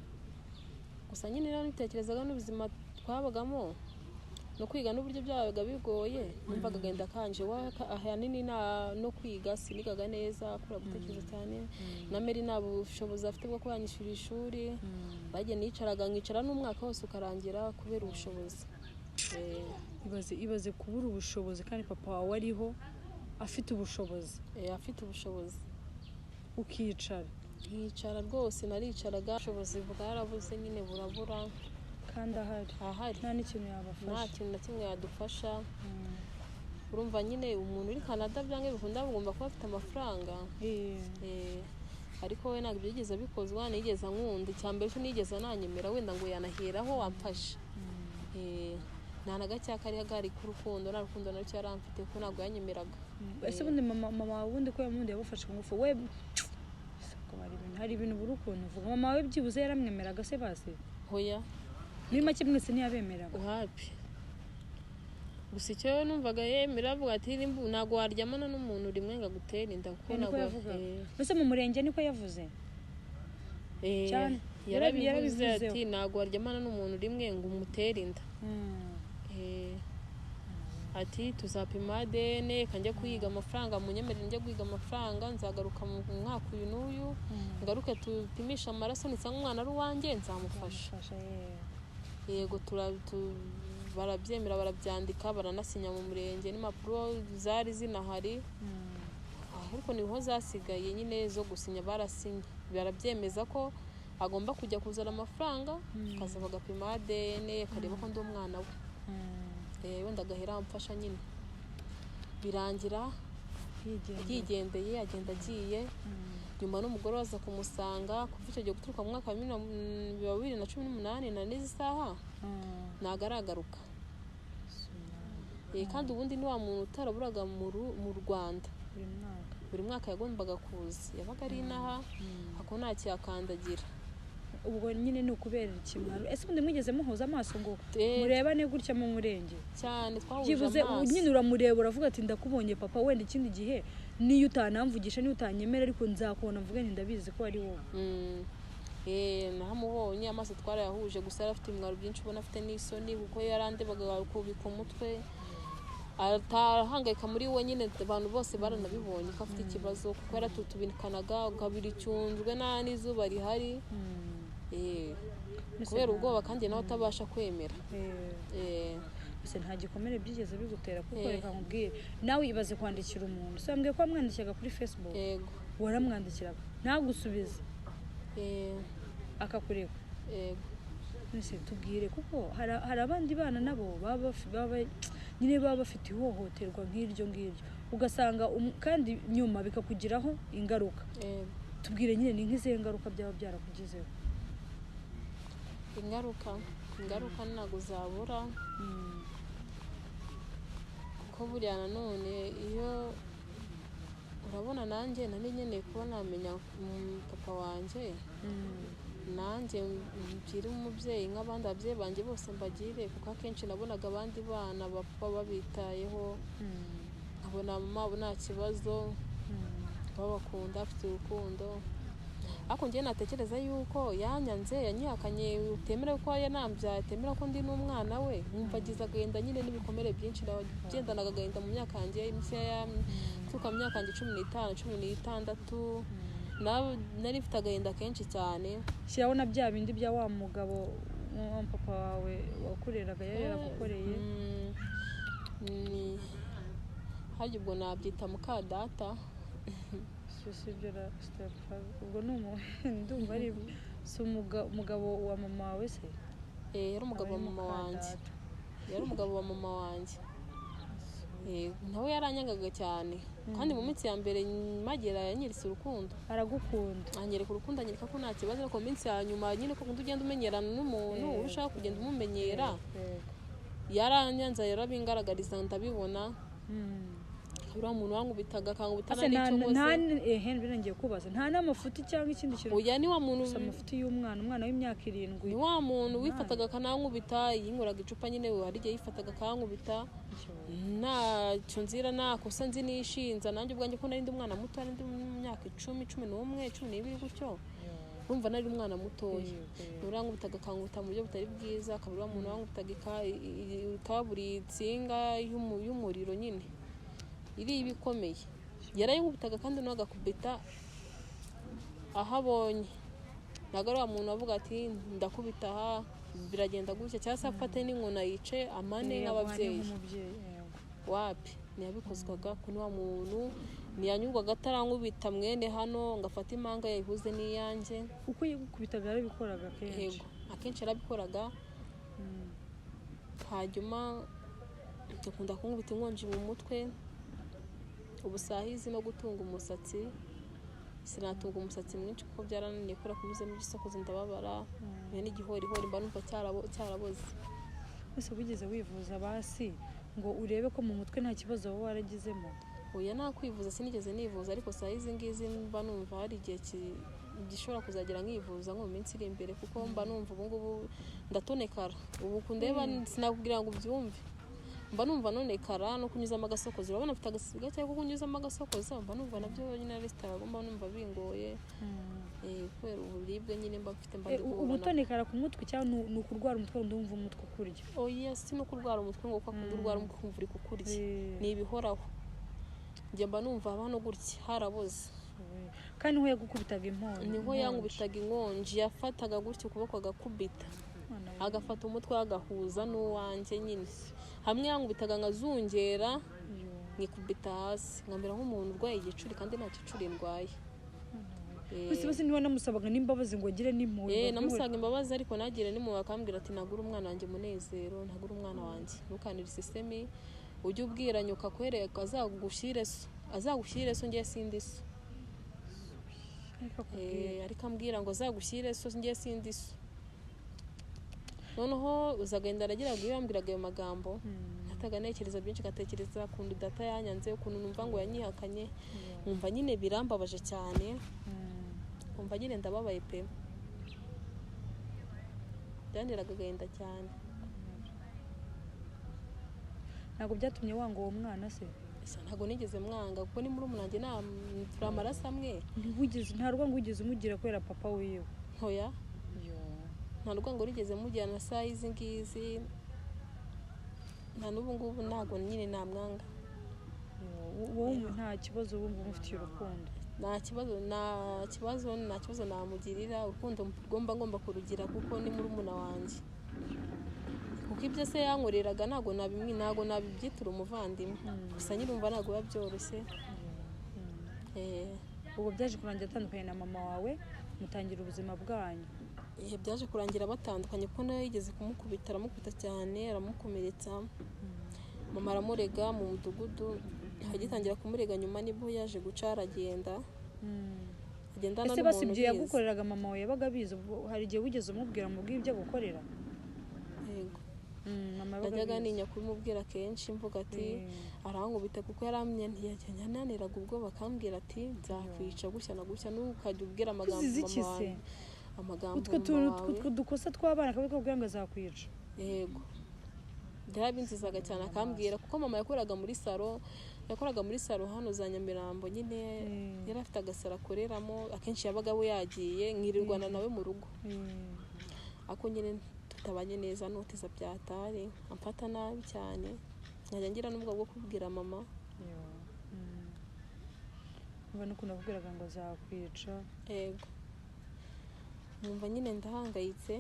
gusa nyine rero nitekerezaga n'ubuzima twabagamo no kwiga n'uburyo byabaga bigoye numvaga agenda kanje ahanini no kwiga sinigaga neza akora gutekereza cyane na Mary nta bushobozi afite bwo kwanyishyura ishuri bagiye nkicara n'umwaka wose ukarangira kubera ubushobozi ibaze kubura ubushobozi kandi papa wawe ariho afite ubushobozi ukicara rwose naricaraga ubushobozi bwarabuze nyine burabura kandi ahari nta n'ikintu yabafasha nta kintu na kimwe yadufasha urumva nyine umuntu uri Canada byange bikunda bugomba kuba afite amafaranga ariko we ntabwo byigeze bikozwa nigeze nkunda icyambere cyo nigeze ananyemera wenda ngo yanaheraho wamfasha nta na gake kari hagari ku rukundo nta rukundo naryo yaramfite ko ntabwo yanyemeraga ese ubundi mama wawe ubundi ko yamundi yabufashe ngufu we hari ibintu buri ukuntu uvuga mama wawe byibuze yaramwemeraga se base hoya muri make mwese ntiyabemeraga hapi gusa icyo numvaga yemera avuga ati ntabwo waryamana n'umuntu rimwe ngo agutere inda kuko ntabwo mbese mu murenge niko yavuze cyane yarabivuze ati ntabwo waryamana n'umuntu rimwe ngo umutere inda ati tuzapima ADN kanjya kuyiga amafaranga munyemerere njye kwiga amafaranga nzagaruka mu mwaka uyu n'uyu ngaruke tupimisha amaraso nitsanga umwana ari uwanjye nzamufasha yego barabyemera barabyandika baranasinya mu murenge n'impapuro zari zinahari ariko niho zasigaye nyine zo gusinya barasinye barabyemeza ko agomba kujya kuzana amafaranga kaza bagapima ADN akareba ko ndi umwana we wenda agahera amfasha nyine birangira yigendeye agenda agiye nyuma n'umugore waza kumusanga kuva icyo gihe guturuka mu mwaka wa 2018 na n'izi saha nagaragaruka kandi ubundi ni wa muntu utaraburaga mu Rwanda buri mwaka yagombaga kuza yabaga ari inaha ako ntakiyakandagira ubwo nyine ni ukubera ikimwaro ese ubundi mwigeze muhuza amaso ngo murebane gutya mu murenge cyane twahuje amaso nyine uramureba uravuga ati ndakubonye papa wenda ikindi gihe niyo utanamvugisha niyo utanyemera ariko nzakubona mvuge nti ndabizi ko ari wowe nahamubonye amaso twarayahuje gusa yari afite imwaro byinshi ubona afite n'isoni kuko yarandebaga kubika umutwe atahangayika muri we nyine abantu bose baranabibonye ko afite ikibazo kuko yaratutubikanaga ukabira icyunzwe nta n'izuba rihari kubera ubwoba kandi nawe utabasha kwemera ese nta gikomere byigeze bigutera kuko reka nkubwire nawe ibaze kwandikira umuntu so mbwiye ko wamwandikiraga kuri Facebook waramwandikiraga ntagusubize akakureka nese tubwire kuko hari abandi bana nabo nyine baba bafite ihohoterwa nk'iryo ngiryo ugasanga kandi nyuma bikakugiraho ingaruka tubwire nyine ni nk'izihe ngaruka byaba byarakugizeho ingaruka ntabwo zabura kuko buriya nanone iyo urabona nanjye nari nkeneye kuba namenya papa wanjye nanjye mbwire umubyeyi nk'abandi babyeyi banjye bose mbagire kuko akenshi nabonaga abandi bana bapfa babitayeho nkabona mama abo nta kibazo babakunda afite urukundo ariko njye natekereza yuko yanyanze yanyihakanye utemera ko yanambyaye atemera ko ndi n'umwana we nkumva agize agahinda nyine n'ibikomere byinshi nagendanaga agahinda mu myaka yanjye mikeya tuka mu myaka yanjye 15 16 nari mfite agahinda kenshi cyane. shyiraho na bya bindi bya wa mugabo wa papa wawe wakureraga yari yaragukoreye. harya ubwo nabyita muka data ubwo ndumva ari umugabo wa mama wawe se? yari umugabo wa mama wanjye, yari umugabo wa mama wanjye. nawe yaranyangaga cyane kandi mu minsi ya mbere magera yanyiritse urukundo, aragukunda, anyereka urukundo, anyereka ko nta kibazo, ariko mu minsi ya nyuma nyine ko ugenda umenyerana n'umuntu urushaho kugenda umumenyera yaranyanza yarabingaragariza ndabibona. uriya muntu wankubitaga akankubitana n'icyo nkoze birengeye kubaza nta n'amafuti cyangwa ikindi kintu? oya ni wa muntu amafuti umwana w'imyaka 7 ni wa muntu wifataga akanankubita, yinkoraga icupa nyine hari igihe yifataga akankubita ntacyo nzira nta kosa nzi nishinza nanjye ubwanjye ko nari ndi umwana muto, nari ndi mu myaka 10, 11, 12 gutyo, urumva nari umwana mutoya. urankubitaga akankubita mu buryo butari bwiza, akaba uriya muntu wankubitaga ikaburi itsinga y'umuriro nyine iri ibikomeye, yarayinkubitaga kandi nawe agakubita aho abonye. ntabwo ari wa muntu avuga ati ndakubita aha biragenda gutya cyangwa se afate n'inkona yice amane nk'ababyeyi. wapi ntiyabikozwaga ko ni wa muntu ntiyanyurwaga atarankubita mwene hano ngafata impanga yayihuze n'iyanjye. uko yigukubitaga yarabikoraga kenshi? yego akenshi yarabikoraga. hanyuma dukunda kunkubita inkonji mu mutwe, ubusahizi no gutunga umusatsi. sinatunga umusatsi mwinshi kuko byarananiye kubera kunyuzemo igisokozo ndababara, n'igihorihori mba numva cyaraboze. ese wigeze wivuza basi ngo urebe ko mu mutwe nta kibazo waba waragizemo? oya nta kwivuza sinigeze nivuza, ariko saa izi ngizi mba numva hari igihe gishobora kuzagera nkivuza nko mu minsi iri imbere, kuko mba numva ubu ngubu ndatonekara. ubu kundeba sinakubwira ngo ubyumve, mba numva nonekara no kunyuzamo agasokozo. urabona mfite agasiga cyangwa kunyuzamo agasokozo, mba numva nabyo nyine ari sitara, mba numva bingoye kubera uburibwe nyine mba mfite. ubutonekara ku mutwe cyangwa ni ukurwara umutwe ndumva umutwe ukurya? oya si no kurwara umutwe ngo ukakunda urwara umutwe kumva uri kukurya, ni ibihoraho. njye mba numva hano gutya haraboze. kandi niho yagukubitaga inkonji? niho yankubitaga inkonji, yafataga gutya ukuboko agakubita, agafata umutwe agahuza n'uwanjye nyine. hamwe yankubitaga nkazungera nkikubita hasi nkamera nk'umuntu urwaye igicuri kandi nta gicuri ndwaye. bose niba namusabaga n'imbabazi ngo agire n'impuhwe? namusaga imbabazi ariko nagire n'impuhwe, akambwira ati nagura umwana wanjye Munezero, nagura umwana wanjye ntukanire isesemi, ujye ubwira nyuka kwereka azagushyire so ngiye sindi so. ariko ambwira ngo azagushyire so ngiye sindi so. noneho uzagenda aragiraga iyo yambwiraga ayo magambo nataga nekereza byinshi, gatekereza ukuntu data yanyanze, ukuntu numva ngo yanyihakanye, nkumva nyine birambabaje cyane, nkumva nyine ndababaye pe, byanteraga agahinda cyane. ntabwo byatumye wanga uwo mwana se? ntabwo nigeze mwanga kuko ni muri umunange turi amaraso amwe. nta rwango wigeze umugira kubera papa wiwe? ntoya nta rwango rigeze mugira na saa izi ngizi, nta n'ubu ngubu ntabwo nyine namwanga. wowe nta kibazo wumva umufitiye urukundo? nta kibazo namugirira, urukundo ngomba kurugira kuko ni murumuna wanjye, kuko ibyo se yankoreraga ntabwo nabibyitura umuvandimwe, gusa nyirumva ntabwo biba byoroshye. ubwo byaje kurangira atandukanye na mama wawe mutangira ubuzima bwanyu? byaje kurangira batandukanye kuko nawe yigeze kumukubita, aramukubita cyane aramukomeretsa. mama aramurega mu mudugudu, agitangira kumurega nyuma nibwo yaje guca aragenda. ese basi ibyo yagukoreraga mama wawe yabaga abizi? hari igihe wigeze umubwira mubwire ibyo agukorera? yego najyaga ninya kubimubwira kenshi, mvuga ati arankubita kuko yarananiraga ubwo bakambwira ati nzakwica gutya na gutya, n'ukajya ubwira amagambo utwo dukosa tw'abana akabikubwira ngo azakwica. yego byarabinzizaga cyane akambwira, kuko mama yakoraga muri salo, yakoraga muri salo hano za Nyamirambo nyine yari afite agasara akoreramo akenshi yabaga we yagiye nkirirwana nawe mu rugo ako nyine tutabanye neza noteza byatari amfata nabi cyane nkajya ngira n'ubwo bwo kubwira mama uba n'ukuntu akubwiraga ngo azakwica. Yego numva nyine ndahangayitse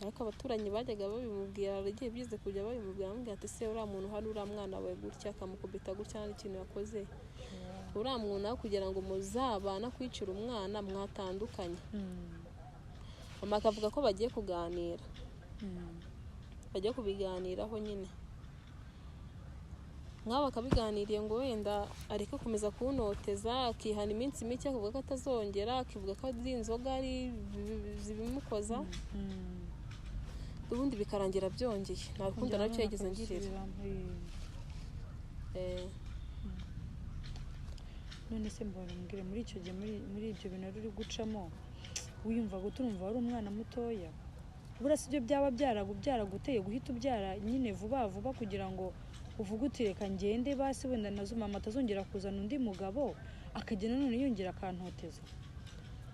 ariko abaturanyi bajyaga babimubwira aragiye byize kujya babimubwira ambwira ati se uriya muntu hari uriya mwana wawe gutya akamukubita gutya n'ikintu yakoze uriya muntu aho kugira ngo muzabana kwicira umwana mwatandukanye. Mama akavuga ko bagiye kuganira bagiye kubiganiraho nyine nk'aba akabiganiriye ngo wenda areke kumeza kunoteza akihana iminsi mike akavuga ko atazongera akivuga ko ari inzoga ari zibimukoza ubundi bikarangira byongeye nta rukundo nacyo yigeze ngirira. None se mbona mbwire muri icyo gihe muri ibyo bintu uri gucamo wiyumva guturumva wari umwana mutoya burasi ibyo byaba byaraguteye guhita ubyara nyine vuba vuba kugira ngo uvuga uti reka ngende basi wenda nazo mama atazongera kuzana undi mugabo akagenda none yongera akantoteza.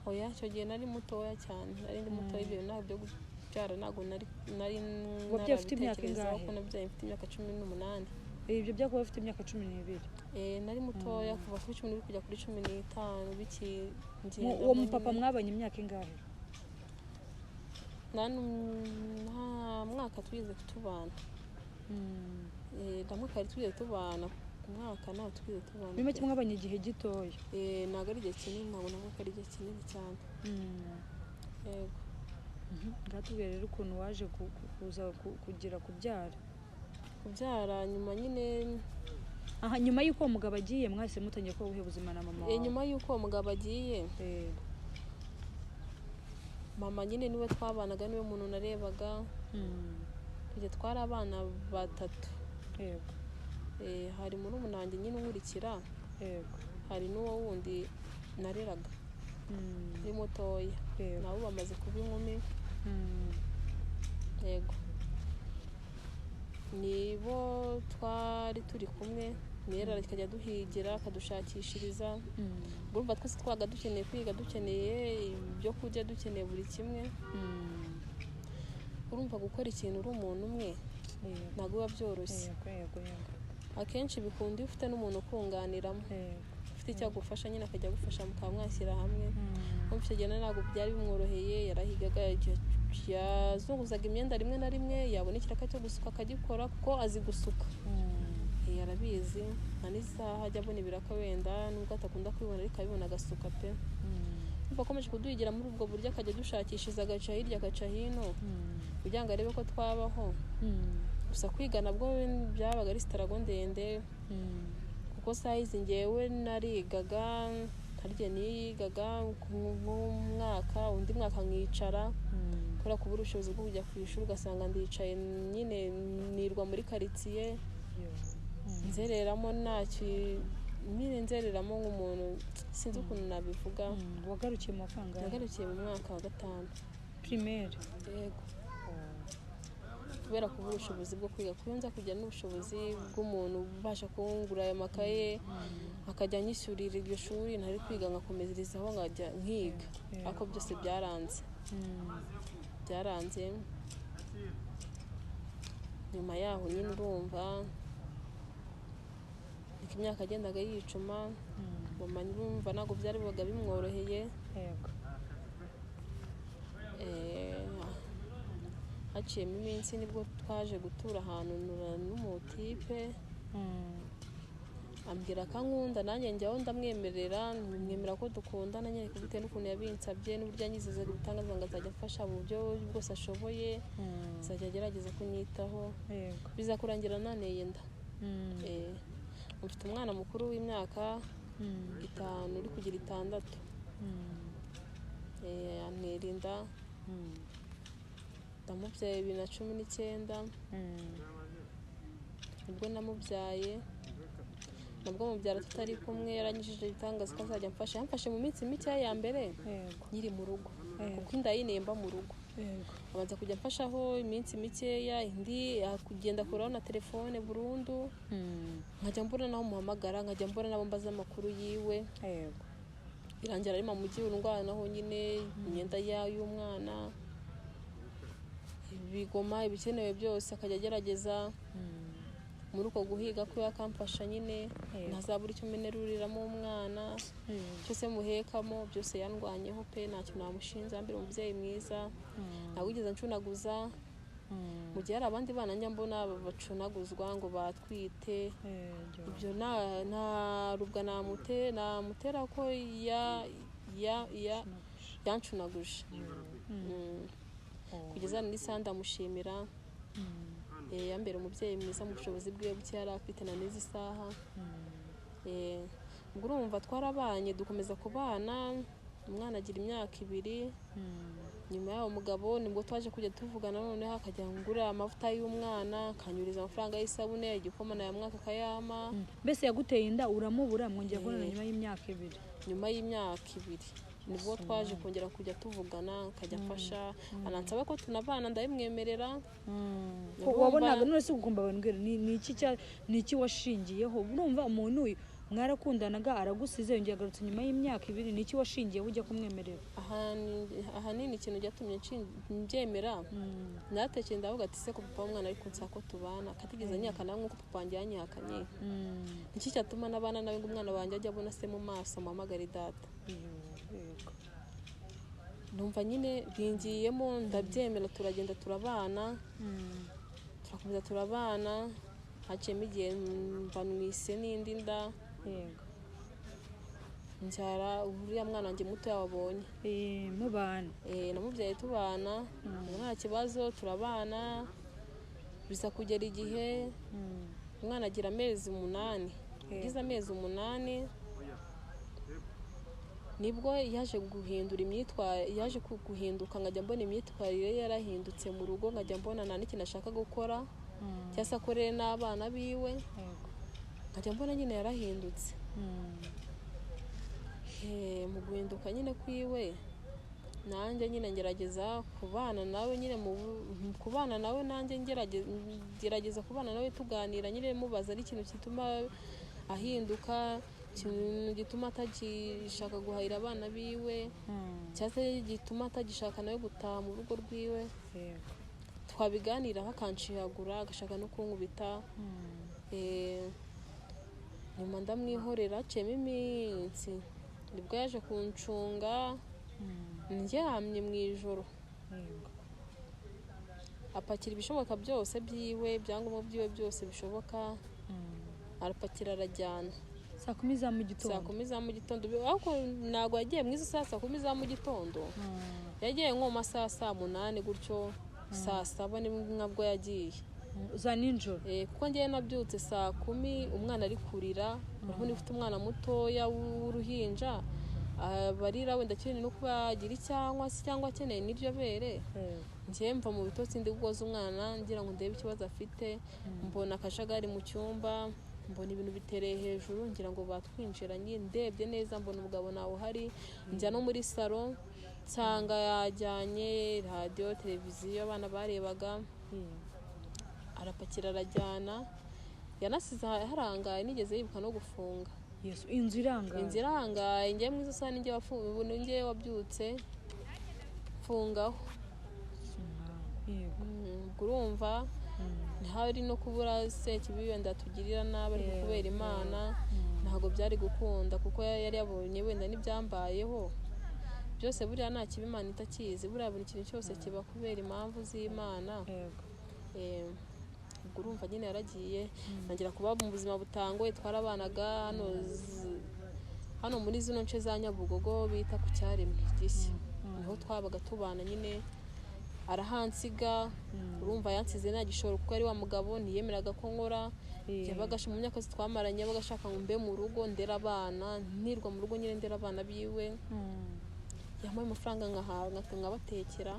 Oya icyo gihe nari mutoya cyane nari ndi mutoya ibyo ntabwo byo kubyara ntabwo nari wabyaye ufite imyaka ingahe? Ko nabyaye mfite imyaka 18. Ibyo byakuba ufite imyaka 12? Nari mutoya kuva kuri 12 kujya kuri 15 bikingenda. Uwo mupapa mwabanye imyaka ingahe? Nta mwaka twize kutubana. Ndamwe kari twize tubana ku mwaka nta twize tubana. Bime kimwe abanye igihe gitoya. Ntago ari igihe kinini ntabwo nako kari igihe kinini cyane. Yego. Ngatubwira rero ukuntu waje kuza kugira kubyara nyuma nyine nyuma y'uko uwo mugabo agiye mwahise mutangiye ko ubuhe buzima na mama wawe? Nyuma y'uko uwo mugabo agiye mama nyine niwe twabanaga niwe muntu narebaga tujye twari abana 3. Yego. Hari muri umunange nyine unkurikira. Yego. Hari n'uwo wundi nareraga ni mutoya nabo bamaze kuba inkumi. Yego nibo twari turi kumwe nera kajya duhigira akadushakishiriza urumva twese twaga dukeneye kwiga dukeneye ibyo kurya dukeneye buri kimwe. Urumva gukora ikintu uri umuntu umwe ntabwo biba byoroshye. Akenshi bikunda iyo ufite n'umuntu ukunganiramo ufite icyo agufasha nyine akajya agufasha mukaba mwashyira hamwe. Icyo gihe ntabwo byari bimworoheye yarahigaga yazunguzaga imyenda rimwe na rimwe yabona ikiraka cyo gusuka akagikora kuko azi gusuka. Yarabizi nta n'isaha ajya abona ibiraka wenda nubwo atakunda kwibona ariko abibona agasuka pe. Umva akomeje kuduhigira muri ubwo buryo akajya dushakishiriza agaca hirya agaca hino kugira ngo arebe ko twabaho. Gusa kwiga nabwo byabaga ari sitarago ndende kuko sayizi ngewe narigaga harya nigaga nk'umwaka undi mwaka nkicara kubera kubura ubushobozi bwo kujya ku ishuri ugasanga ndicaye nyine nirwa muri karitsiye nzereramo nyine nzereramo nk'umuntu sinzi ukuntu nabivuga. Wagarukiye mu kangahe? Nagarukiye mu mwaka wa 5 primaire. Yego. Kubera kubura ubushobozi bwo kwiga kuyenza kujya n'ubushobozi bw'umuntu ubasha kungura aya makaye akajya nyishyurira iryo shuri ntari kwiga ngakomezerizaho nkajya nkiga ariko byose byaranze. Nyuma yaho nyine urumva imyaka agendaga yicuma mama nyumva ntabwo byari bibaga bimworoheye. Yego. Haciyemo iminsi nibwo twaje gutura ahantu n'umutipe ambwira akankunda nanjye njyaho ndamwemerera mwemera ko dukundana nyine bitewe n'ukuntu yabinsabye n'uburyo anyizeza gutangaza ngo azajya afasha mu buryo bwose ashoboye azajya agerageza kunyitaho. Bizakurangira naneye inda. Mfite umwana mukuru w'imyaka 5 uri kugira 6. Antera inda ndamubyaye 2019 nibwo namubyaye nabwo mubyara tutari kumwe yaranyishije itangaza ko azajya yamfashe mu minsi mike ya mbere nyiri mu rugo kuko inda yinemba mu rugo. abanza kujya mfashaho iminsi mikeya, indi kugenda akuraho na telefone burundu, nkajya mbona naho muhamagara, nkajya mbona nabo mbaza amakuru yiwe, birangira ari mu mujyi urungwana naho nyine imyenda y'umwana, ibigoma, ibikenewe byose akajya agerageza muri uko guhiga ko yakamfasha nyine, ntazabura icyo meneruriramo umwana, cyose muhekamo, byose yandwanyeho pe, ntacyo namushinja, mbere umubyeyi mwiza, ntawigeze ncunaguza. Mu gihe hari abandi bana njya mbona bacunaguzwa ngo batwite, ibyo ntarubwa namutera ko yancunaguje. Kugeza n'isaha ndamushimira, yambere umubyeyi mwiza mu bushobozi bwe buke yari afite na n'izi saha. Ubwo urumva twarabanye dukomeza kubana, umwana agira imyaka 2, nyuma y'aho umugabo nibwo twaje kujya tuvugana, noneho akajya ngura amavuta y'umwana, akanyuriza amafaranga y'isabune, igikoma na mwaka akayama. Mbese yaguteye inda uramubura, mwongera kubonana nyuma y'imyaka 2? Nyuma y'imyaka 2 nibwo twaje kongera kujya tuvugana, akajya afasha, anansaba ko tunabana, ndabimwemerera. Wabonaga none se ugomba bambwira ni iki washingiyeho? Urumva umuntu mwarakundanaga aragusize yongeye agarutse nyuma y'imyaka 2, ni iki washingiye ujya kumwemerera? Ahanini ikintu cyatumye mbyemera, natekereje ndavuga ati se ko papa w'umwana ari kunsaba ko tubana, akatigeze anyihakana nk'uko papa wanjye yanyihakanye, iki cyatuma n'abana nawe ngo umwana wanjye ajya abona se mu maso amuhamagare data. Numva nyine bingiyemo, ndabyemera, turagenda turabana, turakomeza turabana, haciyemo igihe mba mwise n'indi nda, nbyara uriya mwana wanjye muto yawabonye. Mubana? Namubyaye tubana, nta kibazo, turabana, biza kugera igihe umwana agira amezi 8. Agize amezi 8 nibwo yaje guhindura yaje guhinduka, nkajya mbona imyitwarire yarahindutse mu rugo, nkajya mbona nta n'ikintu ashaka gukora, cyangwa se akorere n'abana biwe, nkajya mbona nyine yarahindutse. Mu guhinduka nyine kwiwe, nanjye nyine ngerageza kubana nawe, nyine kubana nawe nanjye ngerageza kubana nawe tuganira, nyine mubaza ari ikintu gituma ahinduka, ikintu gituma atagishaka guhahira abana biwe, cyangwa se gituma atagishaka nawe gutaha mu rugo rwiwe. Twabiganiraho akanshihagura, agashaka no kunkubita. Nyuma ndamwihorera, haciyemo iminsi nibwo yaje kuncunga, ndyamye mu ijoro, apakira ibishoboka byose byiwe, ibyangombwa byiwe byose bishoboka, arapakira arajyana. Saa 10 za mu gitondo? Saa 10 za mu gitondo, ariko ntabwo yagiye mu izo saa 10 za mu gitondo, yagiye nko mu masaha saa 8 gutyo, saa 7 nibwo yagiye. Za nijoro? Kuko ngiye nabyutse saa 10, umwana ari kurira, urabona ufite umwana mutoya w'uruhinja, barira wenda akeneye no kuba yagira cyangwa akeneye n'iryo bere. Ngiye mva mu bitotsi ndi gukoza umwana ngira ngo ndebe ikibazo afite, mbona akajagari mu cyumba, mbona ibintu bitereye hejuru, ngira ngo batwinjiranye, ndebye neza mbona umugabo nawe uhari, njya no muri salo nsanga yajyanye radio, televiziyo abana barebaga, arapakira arajyana, yanasize harangaye, nigeze yibuka no gufunga. Yesu, inzu irangaye? Inzu irangaye, ngiye mu izo saa ngiye wabyutse mfungaho. Urumva ntihari no kubura se kibi wenda tugirira nabi, ariko kubera Imana ntabwo byari gukunda, kuko yari yabonye wenda n'ibyambayeho byose, buriya nta kibi Imana itakizi, buriya buri kintu cyose kiba kubera impamvu z'Imana. Ubwo urumva nyine yaragiye, ntangira kuba mu buzima butangoye. Twarabanaga hano muri zino nce za Nyabugogo bita ku Cyaremwe gishya, niho twabaga tubana nyine. Arahansiga, urumva yansize nta gishoro, kuko ari wa mugabo ntiyemeraga ko nkora, yabaga mu myaka twamaranye, yabaga ashaka ngo mbe mu rugo ndera abana, nirwa mu rugo nyine ndera abana biwe, yampaye amafaranga nkabatekera.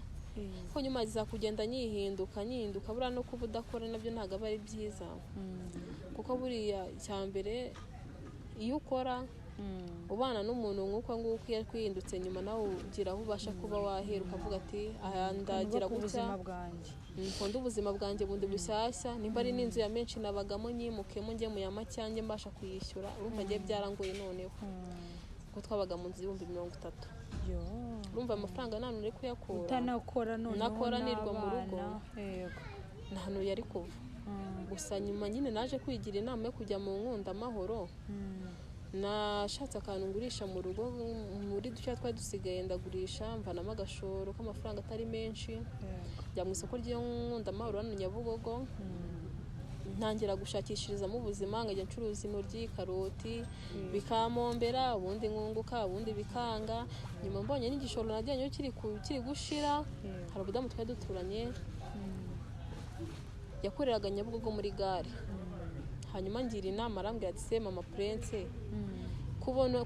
Ko nyuma ziza kugenda nyihinduka, buriya no kuba udakora nabyo ntabwo aba ari byiza, kuko buriya icya mbere iyo ukora ubana n'umuntu nk'uko nguko iyo kwihindutse nyuma nawe ugira aho ubasha kuba wahera ukavuga ati aha ndagira gutya nkunda ubuzima bwanjye bundi bushyashya nimba ari n'inzu ya menshi nabagamo nyimukemo njye mu ya macyange mbasha kuyishyura urumva ngiye byarangoye noneho kuko twabaga mu nzu y'ibihumbi 30. urumva amafaranga nta uri kuyakura utanakora noneho nakora nirwa mu rugo nta hantu yari kuva gusa nyuma nyine naje kwigira inama yo kujya mu nkunda amahoro nashatse akantu ngurisha mu rugo muri dushya twari dusigaye ndagurisha mvanamo agashoro k'amafaranga atari menshi njya mu isoko ry'iyo nkunda amahoro hano Nyabugogo ntangira gushakishirizamo ubuzima nkajya ncuruza intoryi karoti bikamombera ubundi nkunguka ubundi bikanga nyuma mbonye n'igishoro najyanye kiri gushira hari ubudamu twari duturanye yakoreraga Nyabugogo muri gare hanyuma ngira inama arambwira ati se mama Prince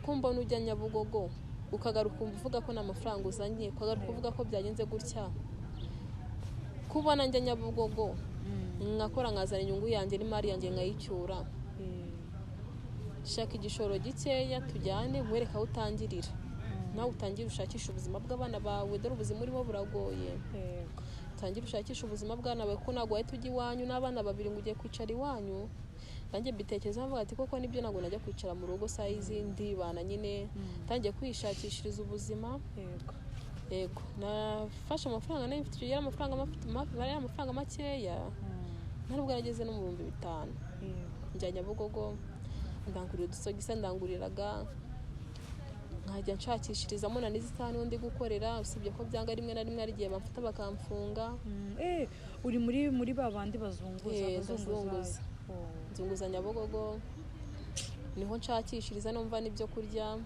kumbona ujya Nyabugogo ukagaruka uvuga ko nta mafaranga uzanye ukagaruka uvuga ko byagenze gutya kubona njya Nyabugogo nkakora nkazana inyungu yanjye n'imari yanjye nkayicyura shaka igishoro gikeya tujyane nkwereka aho utangirira nawe utangire ushakisha ubuzima bw'abana bawe dore ubuzima urimo buragoye utangire ushakisha ubuzima bw'abana bawe ko ntabwo wahita ujya iwanyu n'abana babiri ngo ugiye kwicara iwanyu nanjye mbitekereza mvuga ati koko nibyo ntabwo najya kwicara mu rugo saa y'izindi bana nyine tangiye kwishakishiriza ubuzima yego nafashe amafaranga nayo mfite yari amafaranga makeya ntabwo nageze no mu 5,000 njya Nyabugogo ndangurira udusogisa ndanguriraga nkajya nshakishirizamo na n'izitani undi gukorera usibye ko byanga rimwe na rimwe ari gihe bamfata bakamfunga uri muri babandi bazunguza nzunguza Nyabugogo niho nshakishiriza numva n'ibyo kurya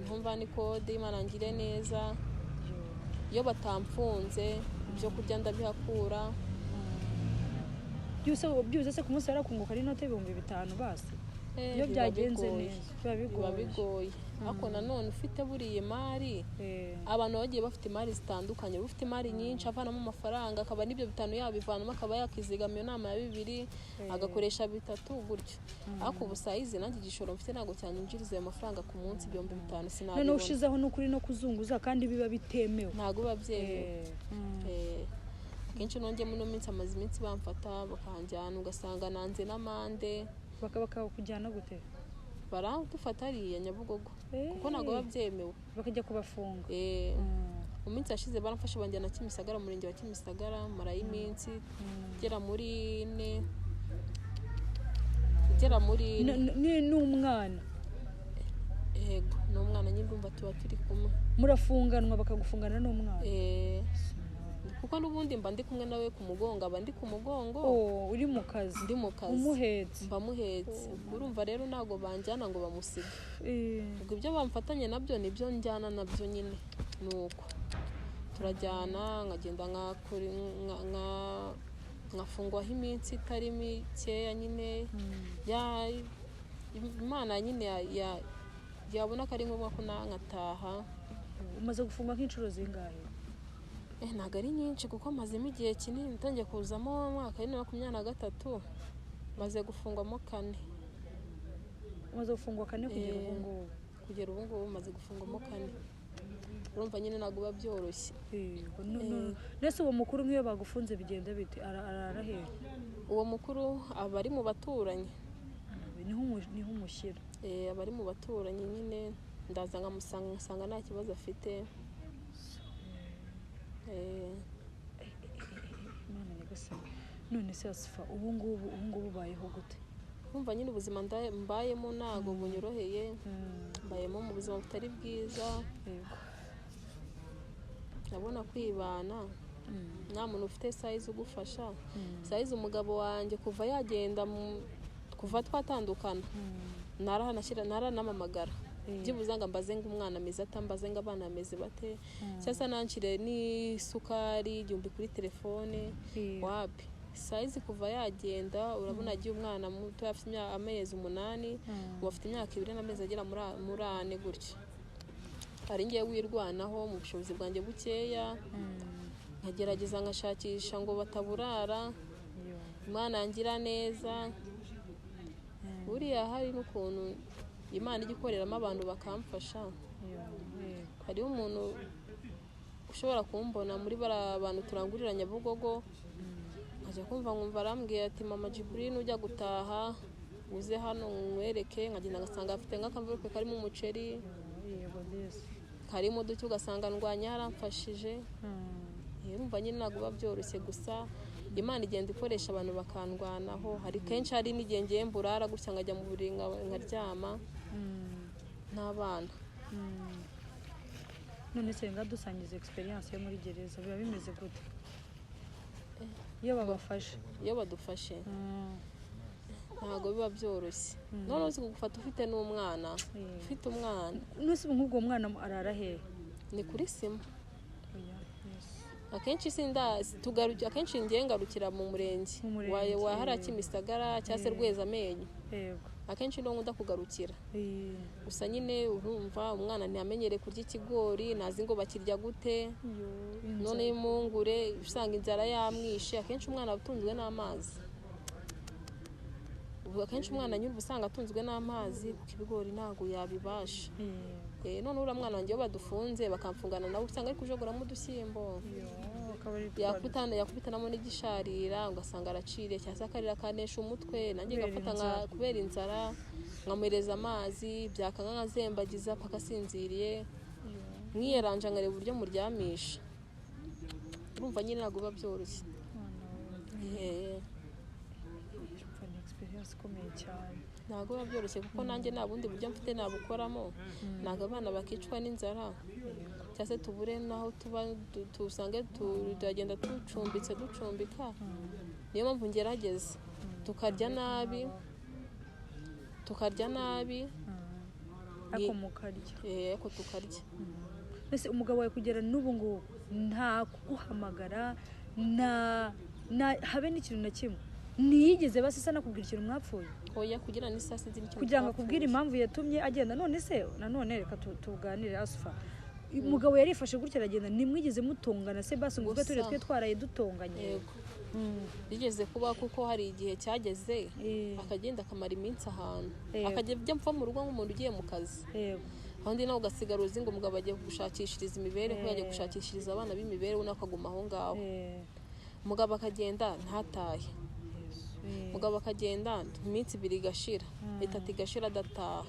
niho mva ni kode Imana ngire neza iyo batamfunze ibyo kurya ndabihakura byose se ku munsi yarakunguka ari inote 5,000 basi iyo byagenze neza biba bigoye ariko nanone ufite buriye mari abantu bagiye bafite imari zitandukanye ufite imari nyinshi avanamo amafaranga akaba n'ibyo 5 yabivanamo akaba yakizigama iyo nama ya 2 agakoresha 3 gutyo ariko ubusayizi nanjye igishoro mfite ntago cyanyinjiriza ayo mafaranga ku munsi 5,000 sinabibona none ushizeho n'ukuri no kuzunguza kandi biba bitemewe ntago biba byemewe kenshi nongeye mu minsi amazi iminsi bamfata bakanjyana ugasanga nanze n'amande bakujyana gute baradufata hariya Nyabugogo kuko ntabwo babyemewe bakajya kubafunga mu minsi yashize baramfashe banjyana Kimisagara umurenge wa Kimisagara marayo iminsi igera muri 4 n'umwana yego n'umwana nyine ndumva tuba turi kumwe murafunganwa bakagufungana n'umwana kuko n'ubundi mba ndi kumwe nawe ku mugongo aba ndi ku mugongo uri mu kazi ndi mu kazi umuhetse mba muhetse urumva rero ntago banjyana ngo bamusige ubwo ibyo bamfatanye nabyo nibyo njyana nabyo nyine nuko turajyana nkagenda nkafungwaho iminsi itari mikeya nyine Imana nyine yabona ko ari ngombwa ko nkataha. Umaze gufungwa nk'inshuro zingahe? Ntabwo ari nyinshi kuko mazemo igihe kinini ntangiye kuzamo mwaka wa 2023 maze gufungwamo 4. Umaze gufungwa 4 kugera ubu ngubu maze gufungwamo 4. Urumva nyine ntabwo biba byoroshye. Nese uwo mukuru nk'iyo bagufunze bigenda bite? Ararahera? Uwo mukuru aba ari mu baturanyi. Niho umushyira. Abari mu baturanyi nyine ndaza nkamusanga nta kibazo afite. None se Asifa ubu ngubu bayeho gute? Kumva nyine ubuzima mbayemo ntago bunyoroheye. Mbayemo mu buzima butari bwiza. Ndabona kwibana nta muntu ufite size ugufasha. Size umugabo wanjye kuva yagenda kuva twatandukana naranamamagara byibuze ngo mbaze ngo umwana ameze atambaze ngo abana ameze bate cyasa nancire n'isukari igihumbi kuri telefone wapi size kuva yagenda urabona agiye umwana muto afite amezi 8 bafite imyaka 2 n'amezi agera muri 4 gutyo ari ngiye wirwanaho mu bushobozi bwanjye bukeya nkagerageza ngashakisha ngo bataburara Imana yangira neza buriya hari n'ukuntu Imana igikoreramo abantu bakamfasha. Hariho umuntu ushobora kumbona muri abantu turangurira Nyabugogo, nkajya kumva nkumva arambwiye ati mama Jibril ujya gutaha uze hano nkwereke, nkagenda ngasanga afite nk'akamverope karimo umuceri, karimo duke ugasanga ndwanya yaramfashije. Urumva nyine ntabwo biba byoroshye, gusa Imana igenda ikoresha abantu bakandwanaho. Hari kenshi hari n'igihe ngiye mburara gutya nkajya mu buriri nkaryama n'abana. None se dusangiza experience yo muri gereza biba bimeze gute iyo babafashe? Iyo badufashe ntabwo biba byoroshye. none uzi kugufata ufite n'umwana, ufite umwana nose nk'ubwo mwana arara hehe? Ni kuri sima. Akenshi akenshi ngiye ngarukira mu murenge wa hariya Kimisagara cyangwa se Rwezamenyo. Akenshi niho nkunda kugarukira. Gusa nyine urumva umwana ntiyamenyere kurya ikigori, nazi ngo bakirya gute. None y'imungure usanga inzara yamwishe. Akenshi umwana atunzwe n'amazi. Akenshi umwana nyine usanga atunzwe n'amazi kuko ibigori ntabwo yabibasha. None uriya mwana wanjye iyo badufunze bakamfungana nawe usanga ari kujogoramo udushyimbo, yakubitanamo n'igisharira ugasanga araciriye cyangwa se akarira kanesha umutwe. Nanjye ngafata kubera inzara nkamuhereza amazi, byakanga nkazembagiza paka asinziriye, mwiyeranja nkareba uburyo muryamisha. Urumva nyine ntabwo biba byoroshye. Ntabwo biba byoroshye kuko nanjye nta bundi buryo mfite nabukoramo. Ntabwo abana bakicwa n'inzara cyangwa se tubure naho tuba tusange turagenda ducumbika. Niyo mpamvu ngerageza tukarya nabi ariko mukarya. Ariko tukarya. Ese umugabo wawe kugera n'ubu ngubu nta kuguhamagara habe n'ikintu na kimwe ntiyigeze basisa nakubwira ikintu mwapfuye? Oya, kugira ni saa sinzi n'ikintu kugira ngo akubwire impamvu yatumye agenda. None se nanone reka tuganire Asfa, umugabo yarifashe gutya aragenda, nimwigeze mutongana se basi ngo twe twaraye dutonganye? Yego. Bigeze kuba kuko hari igihe cyageze akagenda akamara iminsi ahantu, akajya mva mu rugo nk'umuntu ugiye mu kazi. Ahandi nawe ugasigara uzi ngo umugabo agiye gushakishiriza imibereho, yagiye gushakishiriza abana b'imibereho, nawe akaguma aho ngaho. Umugabo akagenda ntatahe, umugabo akagenda iminsi 2 igashira, 3 igashira adataha.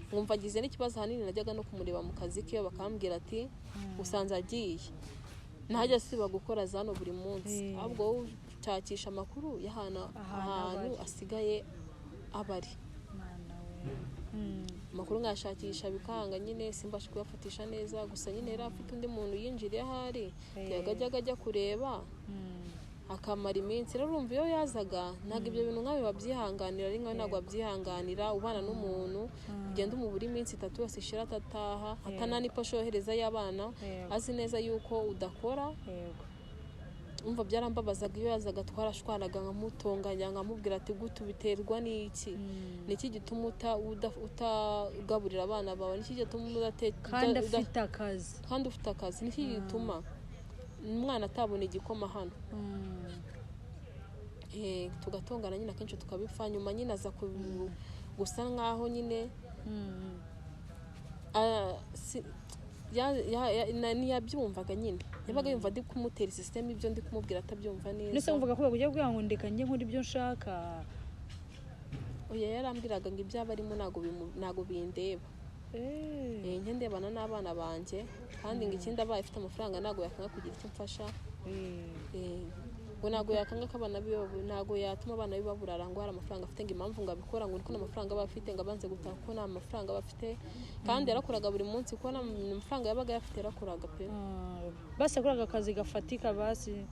Nkumva agize n'ikibazo hanini, najyaga no kumureba mu kazi ke bakambwira ati usanze agiye, ntajya siba gukora zano buri munsi, ahubwo ushakisha amakuru y'ahantu asigaye abari. Amakuru ngashakisha bikanga nyine simbashe kuyafatisha neza. Gusa nyine yari afite undi muntu yinjiriye ahari, yagajyaga ajya kureba akamara iminsi. Rero urumva iyo yazaga ntabwo ibyo bintu nkawe babyihanganira, ari nkawe ntabwo babyihanganira. Ubana n'umuntu ugenda umubura iminsi 3 yose ishira atataha, atananiposho yohereza y'abana, azi neza yuko udakora. Umva byarambabazaga iyo yazaga, twarashwanaga nkamutonganya nkamubwira ati gutu biterwa n'iki, niki gituma utagaburira abana bawe, niki gituma kandi ufite akazi, niki gituma umwana atabona igikoma hano. Tugatongana nyine akenshi tukabipfa. Nyuma nyine aza gusa nkaho nyine ntiyabyumvaga nyine, yabaga yumva ndi kumutera system ibyo ndi kumubwira atabyumva neza. Nese wumvaga ko bagiye kugira ngo ndeka njye nkora ibyo nshaka? Oya, yarambwiraga ngo ibyo abarimo ntago bindeba. Njye ndebana n'abana banjye, kandi ngo ikindi abaye afite amafaranga ntago yakanga kugira icyo mfasha. Ngo ntago yakanga ko abana biwe, ntago yatuma abana biwe baburara ngo hari amafaranga afite, ngo impamvu ngo abikora ngo niko n'amafaranga aba afite, ngo abanze gutaha ko nta mafaranga aba afite. Kandi yarakoraga buri munsi kuko amafaranga yabaga yafite, yarakoraga pe. Basi yakoraga akazi gafatika basi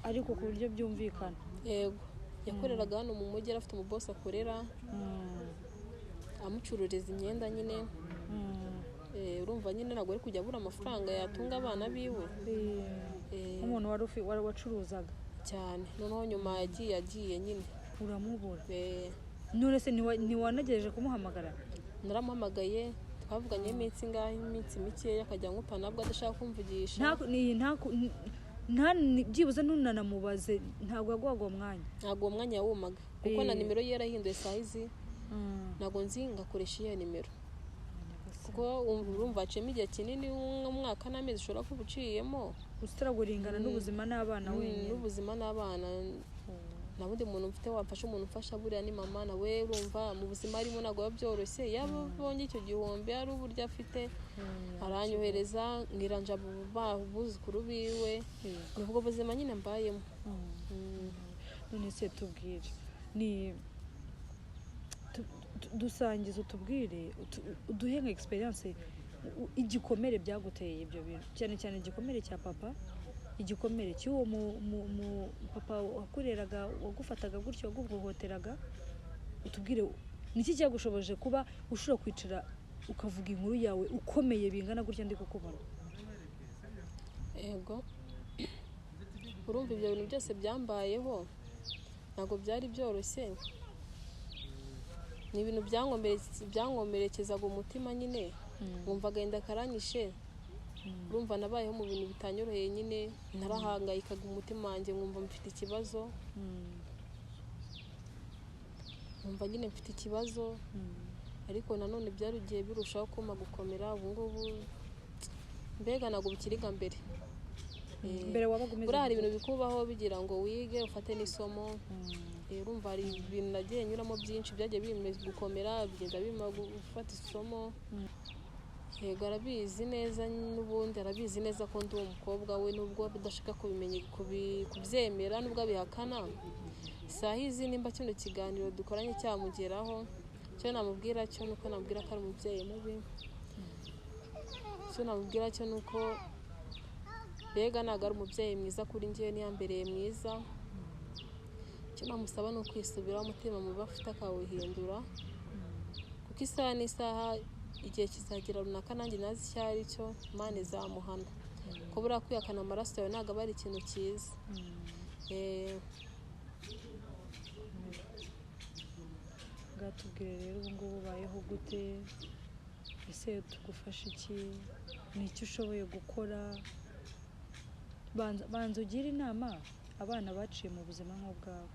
ariko ku buryo byumvikana. Yego, yakoreraga hano mu mujyi, afite umuboss akorera, amucururiza imyenda nyine. Urumva nyine ntabwo ari kujya abura amafaranga yatunga abana biwe. Umuntu wari wacuruzaga cyane. Noneho nyuma yagiye nyine uramubura. None se ntiwanagejeje kumuhamagara? Naramuhamagaye, twavuganye iminsi mikeya, akajya nkupa nabwo adashaka kumvugisha. Byibuze nunanamubaze ntabwo yagwaga umwanya? Ntabwo umwanya yawumaga kuko na nimero ye yarahinduye size. ntabwo nzi ngakoresha iyo nimero kuko urumva haciyemo igihe kinini nk'umwaka n'amezi ushobora kuba uciyemo utaraguringana n'ubuzima n'abana wenyine n'ubuzima n'abana nta wundi muntu mfite wamfasha. Umuntu umfasha buriya ni mama, nawe urumva mu buzima arimo ntabwo biba byoroshye. Yaba abonye icyo gihombo ari uburyo afite aranyohereza ngiranja abuzukuru biwe, ni ubwo buzima nyine mbayemo. None se tubwire, ni dusangiza utubwire uduhe nka experience igikomere byaguteye ibyo bintu, cyane cyane igikomere cya papa, igikomere cy'uwo mu papa wakureraga wagufataga gutyo waguhohoteraga. Utubwire niki cyagushoboje kuba ushobora kwicara ukavuga inkuru yawe ukomeye bingana gutya ndi kukubona. Yego, urumva ibyo bintu byose byambayeho ntabwo byari byoroshye, ni ibintu byankomerekezaga umutima nyine, wumva agahinda karanyishe. Urumva nabayeho mu bintu bitanyoroheye nyine, narahangayikaga umutima wanjye nkumva mfite ikibazo, nkumva nyine mfite ikibazo, ariko nanone byarugiye birushaho kuma gukomera. Ubu ngubu mbega ntabwo bikiriga mbere. Buriya hari ibintu bikubaho bigira ngo wige ufate n'isomo. Urumva hari ibintu nagiye nyuramo byinshi byagiye bimeze gukomera, bigenda bima gufata isomo. Yego, arabizi neza, n'ubundi arabizi neza ko ndi umukobwa we, nubwo adashaka kubyemera, nubwo abihakana. Isaha izi nimba kino kiganiro dukoranye cyamugeraho, cyo namubwira cyo nuko namubwira ko ari umubyeyi mubi, cyo namubwira cyo nuko mbega ntabwo ari umubyeyi mwiza kuri njyewe, niyambereye mwiza. Icyo namusaba ni ukwisubiraho, umutima mubi afite akawuhindura, kuko isaha n'isaha igihe kizagera runaka nanjye nazi icyo ari cyo, Imana izamuhana. Ko buriya kwihakana amaraso yawe ntabwo aba ari ikintu cyiza. Bwatubwire rero ubu ngubu ubayeho gute, ese tugufasha iki, ni icyo ushoboye gukora? Banza ugire inama abana baciye mu buzima nk'ubwawe,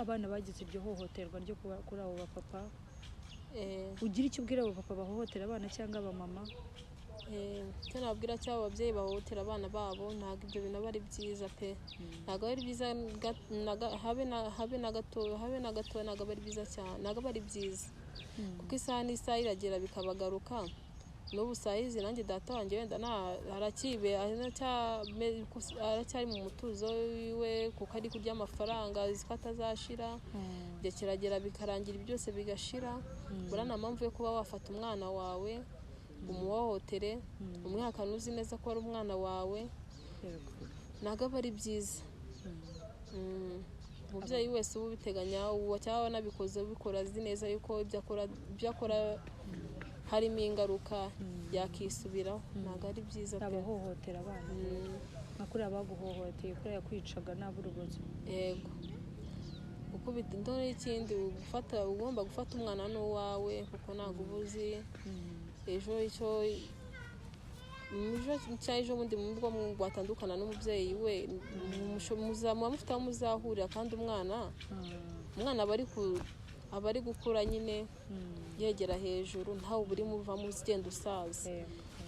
abana bagize iryo hohoterwa ryo kuri abo bapapa. Ugira icyo ubwira abo papa bahohotera abana cyangwa abamama? Icyo nabwira cy'abo babyeyi bahohotera abana babo, ntabwo ibyo bintu aba ari byiza pe, ntabwo ari byiza habe na gatoya, ntabwo aba ari byiza cyane, ntabwo aba ari byiza, kuko isaha n'isaha iragera bikabagaruka. N'ubu saa hizi nanjye data wanjye wenda aracyari mu mutuzo wiwe, kuko ari kurya amafaranga azi ko atazashira. Igihe kiragera bikarangira byose bigashira. Buriya nta mpamvu yo kuba wafata umwana wawe umuhohotere, umwihakana uzi neza ko ari umwana wawe, ntabwo aba ari byiza. Umubyeyi wese uba ubiteganya cyangwa wanabikoze ubikora azi neza yuko ibyo akora harimo ingaruka, yakisubiraho. Ntabwo ari byiza pe. Abahohotera abana nka kuriya baguhohoteye, kuriya yakwicaga nta burugozi. Yego, ukubita indoro y'ikindi, ugomba gufata umwana n'uwawe, kuko ntabwo uba uzi ejo bundi mu bwo mwatandukana n'umubyeyi we, muba mufite aho muzahurira, kandi umwana aba ari gukura nyine yegera hejuru, ntawe buri muvamo ugenda usaza.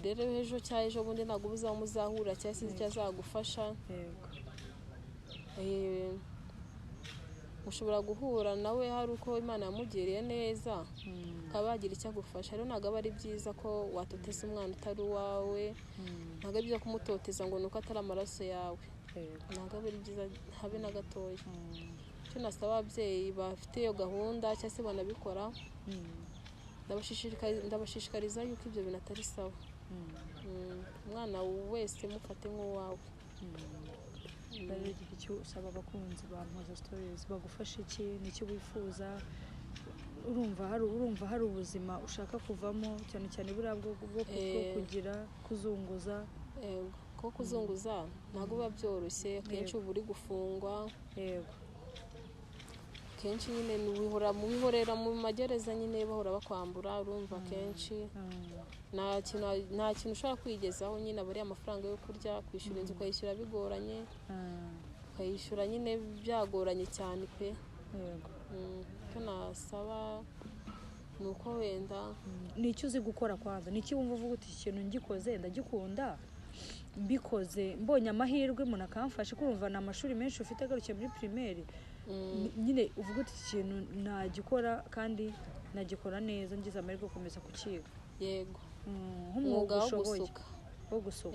Rero ejo bundi ntabwo uba aho muzahurira cyangwa se icyo azagufasha. Ushobora guhura nawe hari uko Imana yamugiriye neza, akaba yagira icyo agufasha. Rero ntabwo aba ari byiza ko watoteza umwana utari uwawe, ntabwo ari byiza kumutoteza ngo ni uko atari amaraso yawe, ntabwo aba ari byiza habe na gatoya. Icyo nasaba ababyeyi bafite iyo gahunda cyangwa se banabikora, ndabashishikariza yuko ibyo bintu atari sawa. Umwana wese mufate nk'uwawe. Rero icyo usaba abakunzi ba Mpoza Stories, bagufasha iki, nicyo wifuza? Urumva hari ubuzima ushaka kuvamo, cyane cyane buriya bwo kugira kuzunguza. Ko kuzunguza ntabwo biba byoroshye, akenshi uba uri gufungwa. Yego, kenshi nyine wihorera mu magereza nyine, bahora bakwambura. Urumva kenshi nta kintu ushobora kwigezaho, nyine aba ari amafaranga yo kurya, kwishyura inzu ukayishyura bigoranye, ukayishyura nyine byagoranye cyane pe. icyo nasaba ni uko wenda ni icyo uzi gukora kwanza, ni iki wumva uvuga uti iki kintu ngikoze ndagikunda, mbikoze mbonye amahirwe umuntu akamfasha, kurumva ni amashuri menshi ufite agarukiye muri primaire, nyine uvuga uti iki kintu nagikora kandi nagikora neza, ngize amahirwe gukomeza kukiga. yego nk'umwuga wo gusuka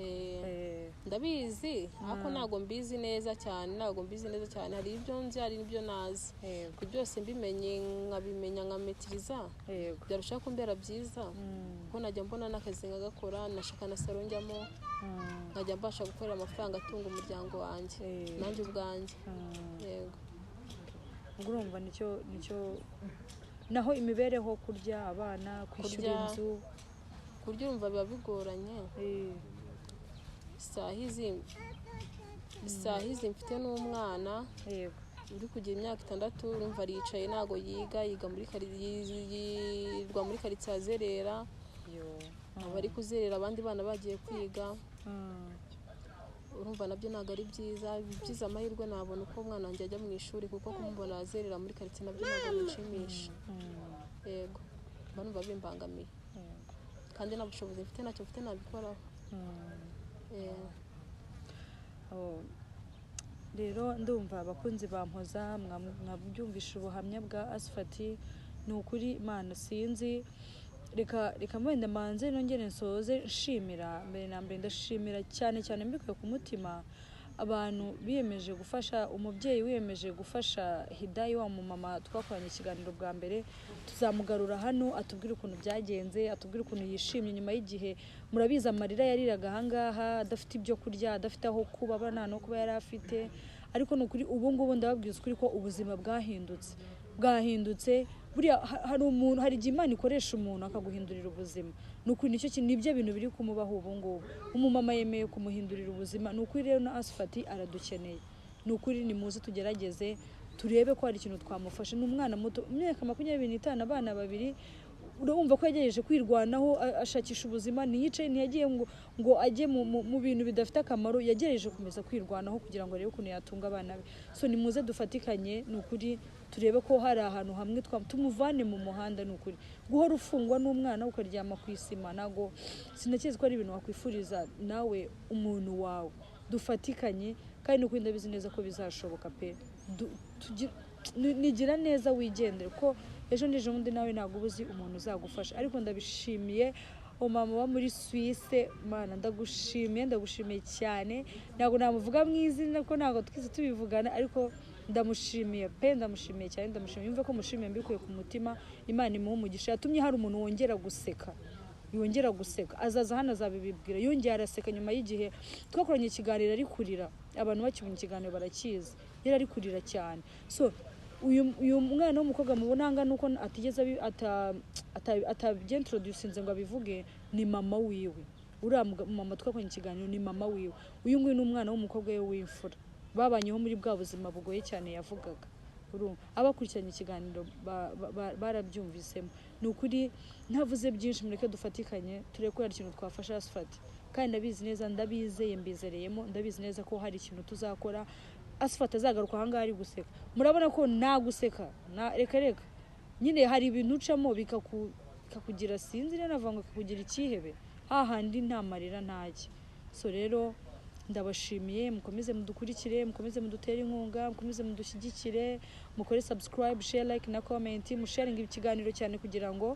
ndabizi ariko ntabwo mbizi neza cyane, hari ibyo nzi hari n'ibyo nazi, ku byose mbimenye nkabimenya nkametiriza byarushaho kumbera byiza, kuko najya mbona n'akazi nkagakora, nashaka na salo njyamo, nkajya mbasha gukorera amafaranga atunga umuryango wanjye nanjye ubwanjye. Yego urumva nicyo naho imibereho, kurya abana, kwishyura inzu, kurya urumva biba bigoranye. isaha izi mfite n'umwana uri kugira imyaka 6, urumva aricaye ntago yiga muri karitsiye azerera, bari kuzerera abandi bana bagiye kwiga, urumva nabyo ntabwo ari byiza. Byiza amahirwe nabona uko umwana wanjye ajya mu ishuri, kuko kumubona azerera muri karitsiye nabyo ntabwo binshimisha. Yego mba numva bimbangamiye, kandi nta bushobozi mfite, ntacyo mfite nabikoraho. rero ndumva abakunzi bampoza mwabyumvisha ubuhamya bwa Asfati, ni ukuri Imana sinzi, reka mwenda manze nongere nsoze nshimira, mbere na mbere ndashimira cyane mbikuye ku mutima abantu biyemeje gufasha, umubyeyi wiyemeje gufasha Hidayi wa mumama twakoranye ikiganiro bwa mbere, tuzamugarura hano atubwire ukuntu byagenze, atubwire ukuntu yishimye nyuma y'igihe. Murabizi amarira yariraga ahangaha, adafite ibyo kurya, adafite aho kuba, nta no kuba yari afite, ariko ni ukuri ubu ngubu ndababwiza ukuri ko ubuzima bwahindutse. Buriya hari igihe Imana ikoresha umuntu akaguhindurira ubuzima, ni ukuri nibyo bintu biri kumubaho ubu ngubu. Umumama yemeye kumuhindurira ubuzima, ni ukuri rero na Asfati aradukeneye, ni ukuri nimuze tugerageze turebe ko hari ikintu twamufasha. Ni umwana muto, imyaka 25, abana 2, urumva ko yagerageje kwirwanaho ashakisha ubuzima, ntiyicaye, ntiyagiye ngo ajye mu bintu bidafite akamaro, yagerageje kumeza kwirwanaho kugira ngo arebe ukuntu yatunga abana be. So nimuze dufatikanye, ni ukuri turebe ko hari ahantu hamwe tumuvane mu muhanda. Ni ukuri guhora ufungwa n'umwana ukaryama ku isima, ntago sinakeze ko ari ibintu wakwifuriza nawe umuntu wawe. Dufatikanye, kandi ni ukuri ndabizi neza ko bizashoboka pe. Nigira neza wigendere, ko ejo n'ejo bundi nawe ntabwo ubuzi umuntu uzagufasha. Ariko ndabishimiye mama wa muri Suisse, Mana ndagushimiye cyane, ntabwo namuvuga mu izina ko ntabwo twize tubivugana, ariko ndamushimiye pe, ndamushimiye cyane, yumve ko mushimiye mbikuye ku mutima. Imana imuhe umugisha, yatumye hari umuntu wongera guseka, azaza hano azabibibwira, yongera araseka nyuma y'igihe twakoranye ikiganiro ari kurira. Abantu bakibonye ikiganiro barakizi, yari ari kurira cyane. So uyu mwana w'umukobwa mubona hanga nuko atigeze atabyentroducinze ngo abivuge, ni mama wiwe. Uriya mama twakoranye ikiganiro ni mama wiwe. Uyu nguyu ni umwana w'umukobwa we w'imfura, babanyeho muri bwa buzima bugoye cyane yavugaga. Abakurikiranye ikiganiro barabyumvisemo. Ni ukuri ntavuze byinshi, mureke dufatikanye turebe ko hari ikintu twafasha Asfati, kandi ndabizi neza, mbizereyemo, ndabizi neza ko hari ikintu tuzakora. Asfati azagaruka ahangaha ari guseka, murabona ko naguseka reka nyine hari ibintu ucamo bikakugira sinzi rero navanga kukugira ikihebe, hahandi nta marira ntajye. So rero ndabashimiye, mukomeze mudukurikire, mukomeze mudutere inkunga, mukomeze mudushyigikire, mukore subscribe, share, like na comment, musharinga ikiganiro cyane kugira ngo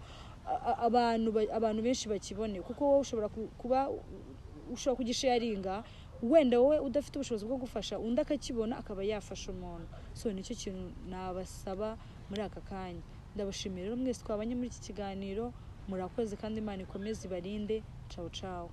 abantu benshi bakibone, kuko wowe ushobora kugisharinga, wenda wowe udafite ubushobozi bwo gufasha undi akakibona akaba yafasha umuntu. So nicyo kintu nabasaba muri aka kanya. Ndabashimira rero mwese twabanye muri iki kiganiro, murakoze kandi Imana ikomeze ibarinde. Ciao ciao.